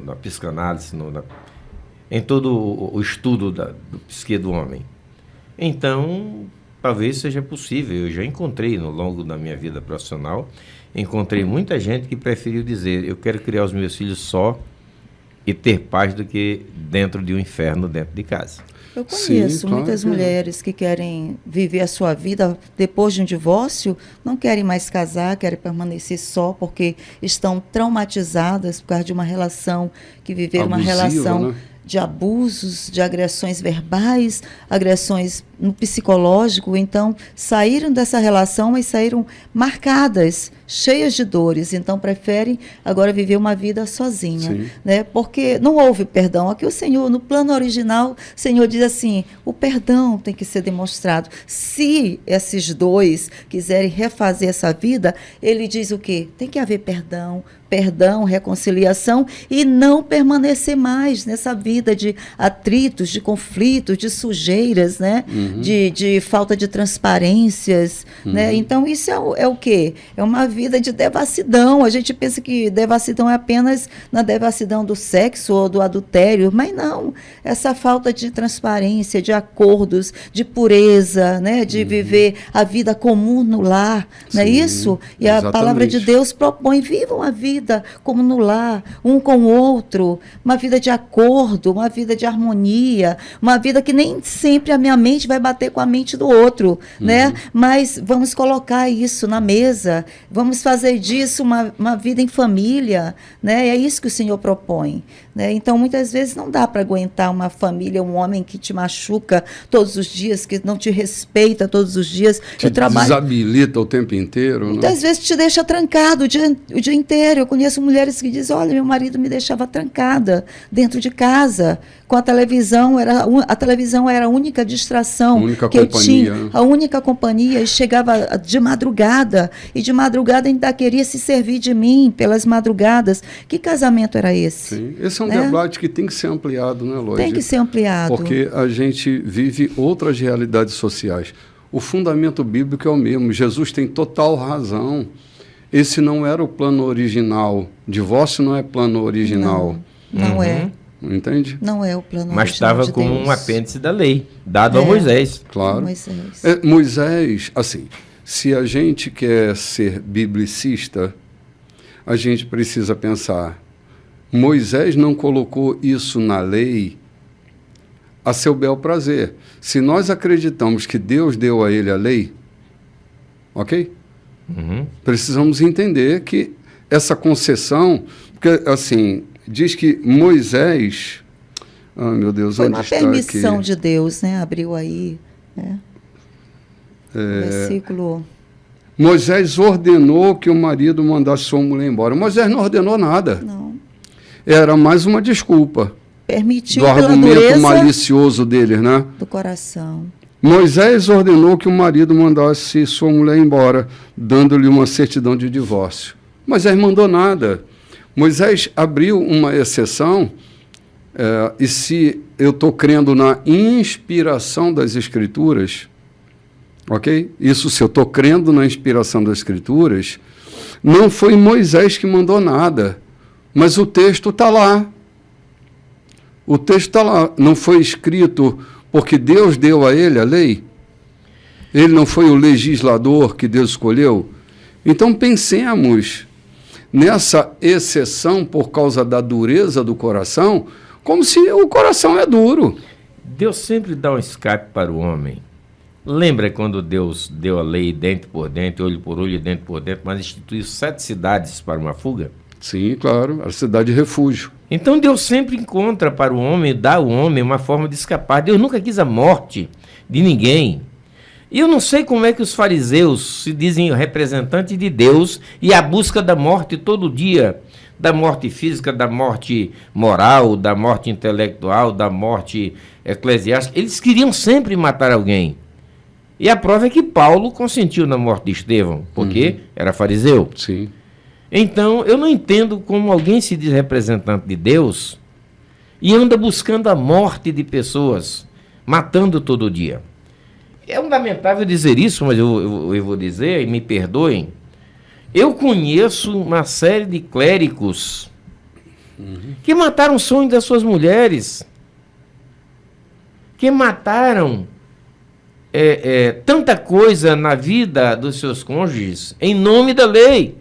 Speaker 3: na psicanálise, em todo o estudo do psique do homem. Então, talvez seja possível. Eu já encontrei, no longo da minha vida profissional, encontrei muita gente que preferiu dizer: eu quero criar os meus filhos só e ter paz do que dentro de um inferno dentro de casa.
Speaker 2: Eu conheço muitas mulheres que querem viver a sua vida depois de um divórcio, não querem mais casar, querem permanecer só porque estão traumatizadas por causa de uma relação que viveram, uma relação, né, de abusos, de agressões verbais, agressões no psicológico. Então, saíram dessa relação, mas saíram marcadas, cheias de dores. Então, preferem agora viver uma vida sozinha, né? Porque não houve perdão. Aqui o Senhor, no plano original, o Senhor diz assim: o perdão tem que ser demonstrado. Se esses dois quiserem refazer essa vida, ele diz o quê? Tem que haver perdão, reconciliação, e não permanecer mais nessa vida de atritos, de conflitos, de sujeiras, né? De falta de transparências, né? Então, isso é o quê? É uma vida de devassidão. A gente pensa que devassidão é apenas na devassidão do sexo ou do adultério, mas não. Essa falta de transparência, de acordos, de pureza, né? De viver a vida comum no lar, não é isso? E a palavra de Deus propõe: vivam a vida como no lar, um com o outro, uma vida de acordo, uma vida de harmonia, uma vida que nem sempre a minha mente vai bater com a mente do outro, né? Mas vamos colocar isso na mesa, vamos fazer disso uma vida em família, né? É isso que o Senhor propõe, né? Então, muitas vezes não dá para aguentar uma família, um homem que te machuca todos os dias, que não te respeita todos os dias.
Speaker 1: Te desabilita o tempo inteiro.
Speaker 2: Muitas vezes te deixa trancado o dia inteiro. Eu conheço mulheres que dizem: olha, meu marido me deixava trancada dentro de casa, com a televisão, a televisão era a única distração que eu tinha, a única companhia, e chegava de madrugada, e de madrugada ainda queria se servir de mim pelas madrugadas. Que casamento era esse?
Speaker 1: Sim. Esse é um debate que tem que ser ampliado, né, Loide?
Speaker 2: Tem que ser ampliado.
Speaker 1: Porque a gente vive outras realidades sociais. O fundamento bíblico é o mesmo. Jesus tem total razão. Esse não era o plano original. Divórcio não é plano original.
Speaker 2: Não é.
Speaker 1: Entende?
Speaker 2: Não é o plano
Speaker 3: Mas
Speaker 2: original
Speaker 3: estava como um apêndice da lei, dado a Moisés.
Speaker 1: Claro. Moisés, assim, se a gente quer ser biblicista, a gente precisa pensar: Moisés não colocou isso na lei a seu bel prazer. Se nós acreditamos que Deus deu a ele a lei, ok? Precisamos entender que essa concessão, porque assim, diz que Moisés, meu Deus,
Speaker 2: foi
Speaker 1: onde
Speaker 2: uma
Speaker 1: está
Speaker 2: permissão
Speaker 1: aqui?
Speaker 2: de Deus, né? Abriu aí, né? Versículo.
Speaker 1: Moisés ordenou que o marido mandasse sua mulher embora. Moisés não ordenou nada.
Speaker 2: Não.
Speaker 1: Era mais uma desculpa.
Speaker 2: permitiu
Speaker 1: do
Speaker 2: pela
Speaker 1: argumento
Speaker 2: dureza
Speaker 1: malicioso deles, né?
Speaker 2: do coração.
Speaker 1: Moisés ordenou que o marido mandasse sua mulher embora, dando-lhe uma certidão de divórcio. Moisés mandou nada. Moisés abriu uma exceção, e se eu estou crendo na inspiração das Escrituras, ok? Isso, se eu estou crendo na inspiração das Escrituras, não foi Moisés que mandou nada, mas o texto está lá. O texto está lá. Não foi escrito porque Deus deu a ele a lei? Ele não foi o legislador que Deus escolheu? Então pensemos nessa exceção por causa da dureza do coração, como se o coração é duro.
Speaker 3: Deus sempre dá um escape para o homem. Lembra quando Deus deu a lei dente por dente, olho por olho, dente por dente, mas instituiu 7 cidades para uma fuga?
Speaker 1: Sim, claro, a cidade de refúgio.
Speaker 3: Então Deus sempre encontra para o homem, dá ao homem uma forma de escapar. Deus nunca quis a morte de ninguém. E eu não sei como é que os fariseus se dizem representantes de Deus e a busca da morte todo dia, da morte física, da morte moral, da morte intelectual, da morte eclesiástica. Eles queriam sempre matar alguém. E a prova é que Paulo consentiu na morte de Estevão, porque era fariseu.
Speaker 1: Sim.
Speaker 3: Então, eu não entendo como alguém se diz representante de Deus e anda buscando a morte de pessoas, matando todo dia. É lamentável dizer isso, mas eu vou dizer, e me perdoem, eu conheço uma série de clérigos que mataram o sonho das suas mulheres, que mataram tanta coisa na vida dos seus cônjuges em nome da lei,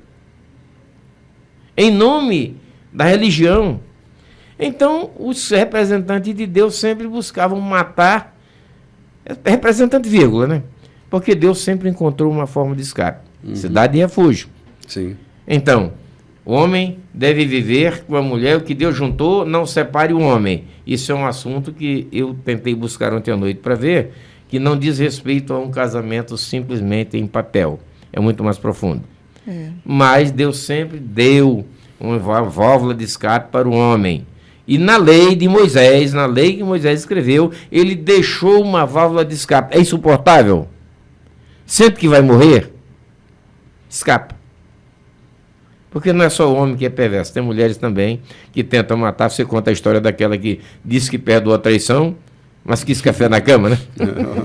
Speaker 3: em nome da religião. Então, os representantes de Deus sempre buscavam matar, representante vírgula, né? Porque Deus sempre encontrou uma forma de escape. Cidade de refúgio.
Speaker 1: Sim.
Speaker 3: Então, o homem deve viver com a mulher, o que Deus juntou, não separe o homem. Isso é um assunto que eu tentei buscar ontem à noite para ver, que não diz respeito a um casamento simplesmente em papel. É muito mais profundo. Mas Deus sempre deu uma válvula de escape para o homem. E na lei de Moisés, na lei que Moisés escreveu, ele deixou uma válvula de escape. É insuportável? Sempre que vai morrer, escapa. Porque não é só o homem que é perverso, tem mulheres também que tentam matar. Você conta a história daquela que disse que perdoou a traição, mas quis café na cama, né?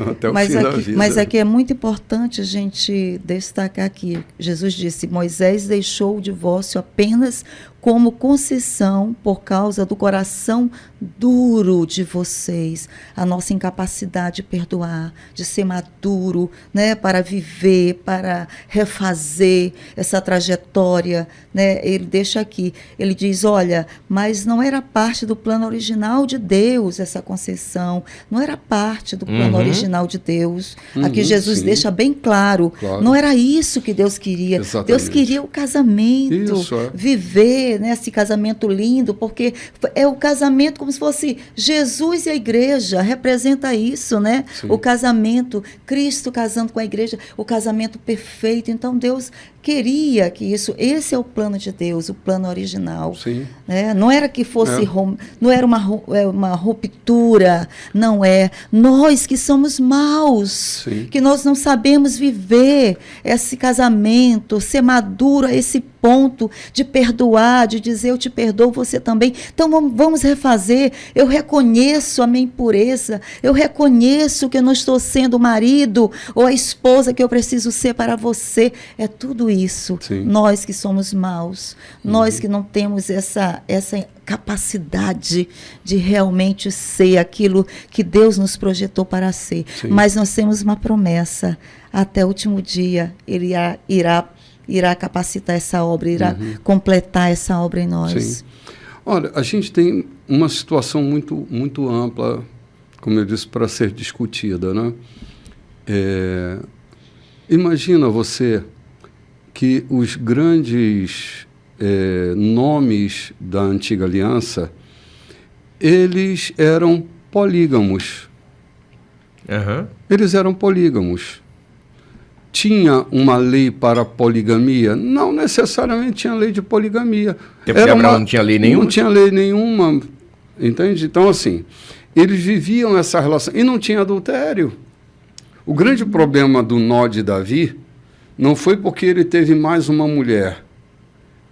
Speaker 1: Até o fim da vida.
Speaker 2: Mas aqui é muito importante a gente destacar que Jesus disse: Moisés deixou o divórcio apenas como concessão por causa do coração duro de vocês, a nossa incapacidade de perdoar, de ser maduro, né, para viver, para refazer essa trajetória, né? Ele deixa aqui, ele diz, olha, mas não era parte do plano original de Deus essa concessão, não era parte do plano original de Deus. Aqui Jesus deixa bem claro, não era isso que Deus queria.
Speaker 1: Exatamente.
Speaker 2: Deus queria o casamento, viver, né, esse casamento lindo, porque é o casamento como se fosse Jesus e a igreja, representa isso, né? Sim. O casamento, Cristo casando com a igreja, o casamento perfeito. Então Deus queria que isso, esse é o plano de Deus, o plano original.
Speaker 1: Sim.
Speaker 2: Né? Não era que fosse, não era uma ruptura, não é. Nós que somos maus, sim, que nós não sabemos viver esse casamento, ser maduro a esse ponto de perdoar, de dizer eu te perdoo, você também. Então vamos refazer. Eu reconheço a minha impureza, eu reconheço que eu não estou sendo o marido ou a esposa que eu preciso ser para você. É tudo isso. Sim. Nós que somos maus, nós que não temos essa capacidade de realmente ser aquilo que Deus nos projetou para ser. Sim. Mas nós temos uma promessa, até o último dia Ele irá capacitar essa obra, irá completar essa obra em nós.
Speaker 1: Sim. Olha, a gente tem uma situação muito, muito ampla, como eu disse, para ser discutida, né? Imagina você que os grandes nomes da antiga aliança, eles eram polígamos. Eles eram polígamos. Tinha uma lei para poligamia? Não necessariamente tinha lei de poligamia.
Speaker 3: Abrão não tinha lei nenhuma?
Speaker 1: Não tinha lei nenhuma. Entende? Então, assim, eles viviam essa relação e não tinha adultério. O grande problema do nó de Davi não foi porque ele teve mais uma mulher,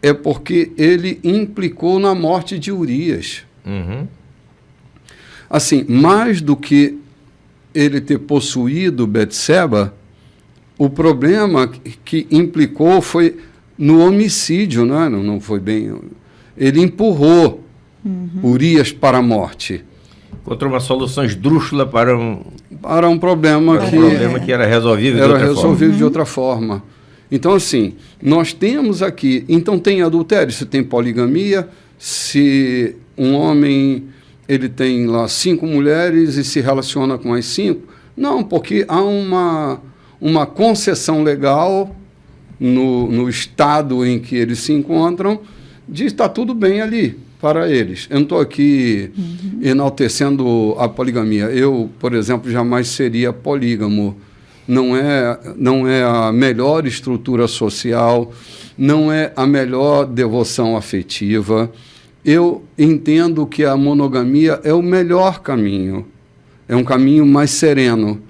Speaker 1: é porque ele implicou na morte de Urias.
Speaker 3: Uhum.
Speaker 1: Assim, mais do que ele ter possuído Betseba, o problema que implicou foi no homicídio, né? Não foi bem... Ele empurrou Urias para a morte.
Speaker 3: Encontrou uma solução esdrúxula para um
Speaker 1: problema
Speaker 3: que era resolvível
Speaker 1: de outra forma. Então, assim, nós temos aqui... Então, tem adultério, se tem poligamia, se um homem ele tem lá 5 mulheres e se relaciona com as 5. Não, porque há uma concessão legal no estado em que eles se encontram de estar tudo bem ali para eles. Eu não estou aqui enaltecendo a poligamia. Eu, por exemplo, jamais seria polígamo. Não é a melhor estrutura social, não é a melhor devoção afetiva. Eu entendo que a monogamia é o melhor caminho. É um caminho mais sereno.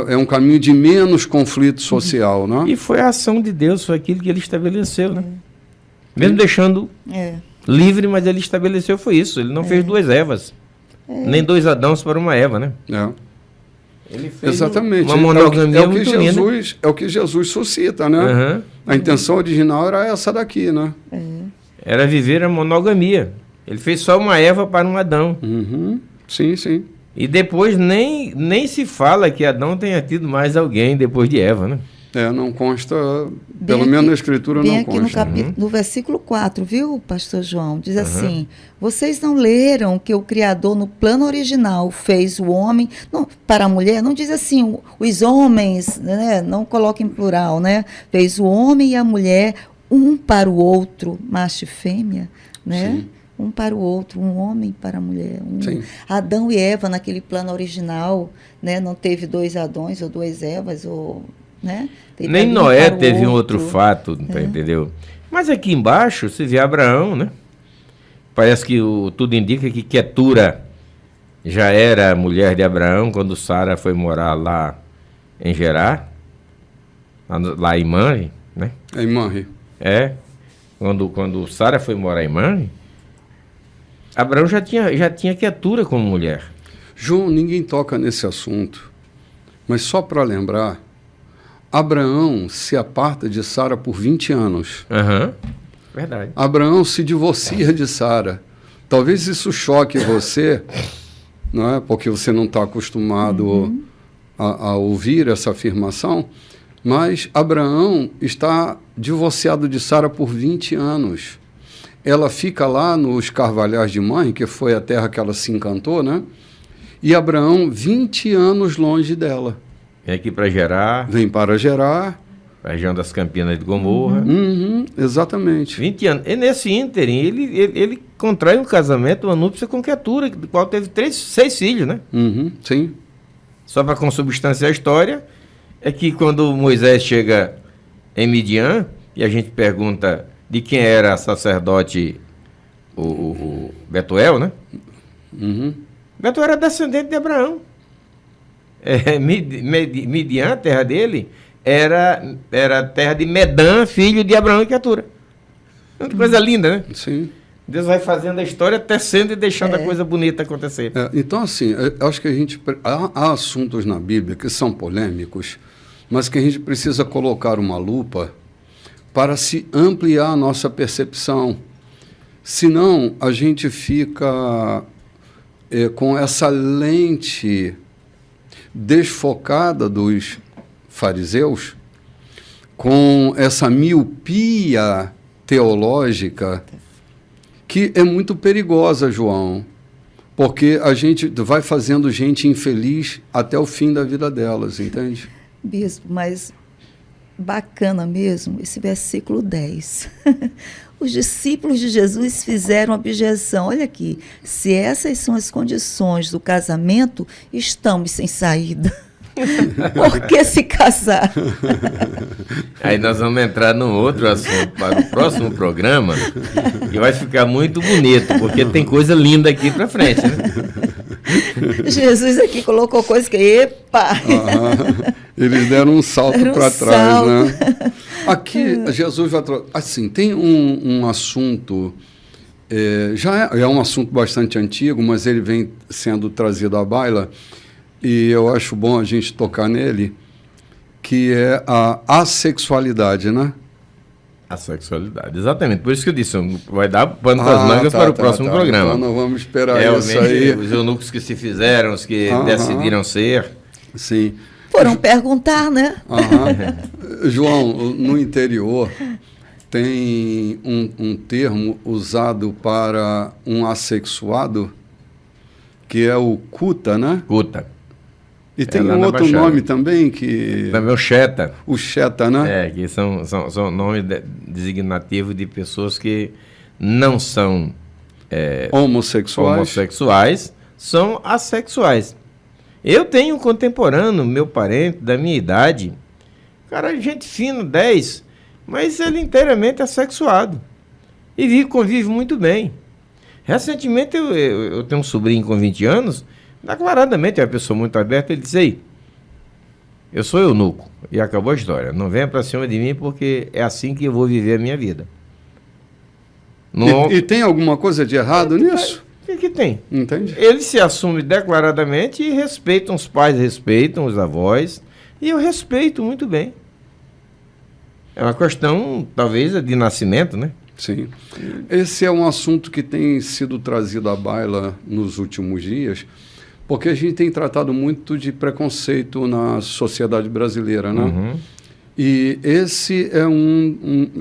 Speaker 1: É um caminho de menos conflito social, né?
Speaker 3: E foi a ação de Deus, foi aquilo que ele estabeleceu, né? Mesmo deixando livre, mas ele estabeleceu, foi isso. Ele não fez 2 Evas, nem 2 Adãos para uma Eva, né? Ele fez
Speaker 1: exatamente.
Speaker 3: Uma monogamia
Speaker 1: é o que Jesus suscita, né?
Speaker 3: Uhum.
Speaker 1: A intenção original era essa daqui, né?
Speaker 3: Era viver a monogamia. Ele fez só uma Eva para um Adão.
Speaker 1: Uhum. Sim, sim.
Speaker 3: E depois nem se fala que Adão tenha tido mais alguém depois de Eva, né?
Speaker 1: Não consta, pelo menos na Escritura não consta.
Speaker 2: Aqui no versículo 4, viu, pastor João? Diz assim, vocês não leram que o Criador, no plano original, fez o homem, não, para a mulher, não diz assim, os homens, né, não coloca em plural, né? Fez o homem e a mulher, um para o outro, macho e fêmea, né?
Speaker 1: Sim.
Speaker 2: Um para o outro, um homem para a mulher. Adão e Eva, naquele plano original, né? Não teve 2 Adões ou 2 Evas, ou... Né?
Speaker 3: Nem Noé teve um outro fato, entendeu? Mas aqui embaixo se vê Abraão, né? Parece que tudo indica que Quetura já era mulher de Abraão quando Sara foi morar lá em Gerar, lá em Manre, né?
Speaker 1: Em Manre.
Speaker 3: Quando Sara foi morar em Manre, Abraão já tinha Quetura como mulher.
Speaker 1: João, ninguém toca nesse assunto, mas só para lembrar, Abraão se aparta de Sara por 20 anos.
Speaker 3: Verdade.
Speaker 1: Abraão se divorcia de Sara. Talvez isso choque você, não é? Porque você não está acostumado a ouvir essa afirmação, mas Abraão está divorciado de Sara por 20 anos. Ela fica lá nos Carvalhais de Manre, que foi a terra que ela se encantou, né? E Abraão, 20 anos longe dela.
Speaker 3: Vem aqui para Gerar.
Speaker 1: Vem para Gerar.
Speaker 3: Região das Campinas de Gomorra.
Speaker 1: Exatamente.
Speaker 3: 20 anos. E nesse ínterim, ele contrai um casamento, uma núpcia com Quetura, do qual teve 6 filhos, né?
Speaker 1: Sim.
Speaker 3: Só para consubstanciar a história, é que quando Moisés chega em Midian, e a gente pergunta de quem era sacerdote o Betuel, né? Betuel era descendente de Abraão. Midian, a terra dele, era a terra de Medã, filho de Abraão e Quetura. Uma coisa linda, né?
Speaker 1: Sim.
Speaker 3: Deus vai fazendo a história, tecendo e deixando a coisa bonita acontecer.
Speaker 1: Então, assim, eu acho que há assuntos na Bíblia que são polêmicos, mas que a gente precisa colocar uma lupa para se ampliar a nossa percepção. Senão, a gente fica com essa lente desfocada dos fariseus, com essa miopia teológica, que é muito perigosa, João, porque a gente vai fazendo gente infeliz até o fim da vida delas, entende?
Speaker 2: Bispo, mas bacana mesmo esse versículo 10. Os discípulos de Jesus fizeram objeção. Olha aqui, se essas são as condições do casamento, estamos sem saída. Por que se casar?
Speaker 3: Aí nós vamos entrar num outro assunto para o próximo programa, que vai ficar muito bonito, porque tem coisa linda aqui para frente, né?
Speaker 2: Jesus aqui colocou coisa que, epa!
Speaker 1: Eles deram um salto para trás, né? Aqui, Jesus vai... Assim, tem um assunto... já é um assunto bastante antigo, mas ele vem sendo trazido à baila, e eu acho bom a gente tocar nele, que é a assexualidade, né?
Speaker 3: A sexualidade, exatamente. Por isso que eu disse, vai dar pano para as mangas para o próximo programa.
Speaker 1: Então nós vamos esperar isso aí.
Speaker 3: Os eunucos que se fizeram, os que decidiram ser.
Speaker 1: Sim.
Speaker 2: Foram perguntar, né?
Speaker 1: João, no interior tem um termo usado para um assexuado, que é o cuta, né?
Speaker 3: Cuta.
Speaker 1: E tem um outro nome também que...
Speaker 3: Também o cheta.
Speaker 1: O cheta, né?
Speaker 3: Que são nomes designativos de pessoas que não são homossexuais, são assexuais. Eu tenho um contemporâneo, meu parente, da minha idade, cara, gente fina, 10, mas ele inteiramente assexuado. E convive muito bem. Recentemente eu tenho um sobrinho com 20 anos, declaradamente é uma pessoa muito aberta, ele disse: "Ei, eu sou eunuco", e acabou a história. Não venha para cima de mim porque é assim que eu vou viver a minha vida.
Speaker 1: E tem alguma coisa de errado nisso?
Speaker 3: O que tem?
Speaker 1: Entende?
Speaker 3: Ele se assume declaradamente e respeitam os pais, respeitam os avós, e eu respeito muito bem. É uma questão, talvez, de nascimento, né?
Speaker 1: Sim. Esse é um assunto que tem sido trazido à baila nos últimos dias, porque a gente tem tratado muito de preconceito na sociedade brasileira, né?
Speaker 3: Uhum.
Speaker 1: E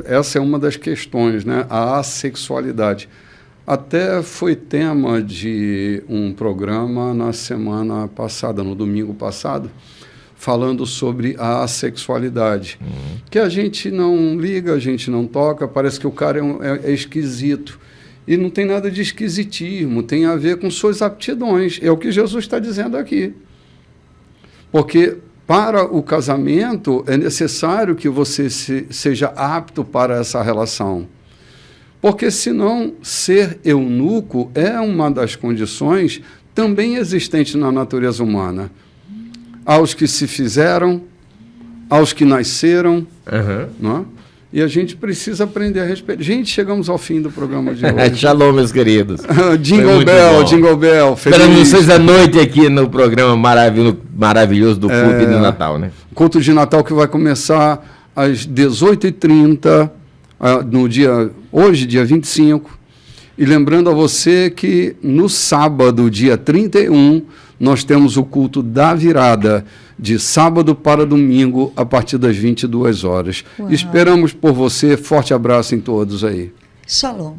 Speaker 1: essa é uma das questões, né? A assexualidade. Até foi tema de um programa na semana passada, no domingo passado, falando sobre a assexualidade. Que a gente não liga, a gente não toca, parece que o cara é esquisito. E não tem nada de esquisitismo, tem a ver com suas aptidões. É o que Jesus está dizendo aqui. Porque para o casamento é necessário que você seja apto para essa relação. Porque senão ser eunuco é uma das condições também existentes na natureza humana. Aos que se fizeram, aos que nasceram, não é? E a gente precisa aprender a respeitar. Gente, chegamos ao fim do programa de hoje.
Speaker 3: Shalom, meus queridos.
Speaker 1: Jingle Bell, Jingle Bell.
Speaker 3: Esperamos vocês à noite aqui no programa maravilhoso do Clube de Natal, né?
Speaker 1: Culto de Natal que vai começar às 18h30, hoje, dia 25. E lembrando a você que no sábado, dia 31, nós temos o culto da virada, de sábado para domingo, a partir das 22 horas. Uau. Esperamos por você. Forte abraço em todos aí.
Speaker 2: Shalom.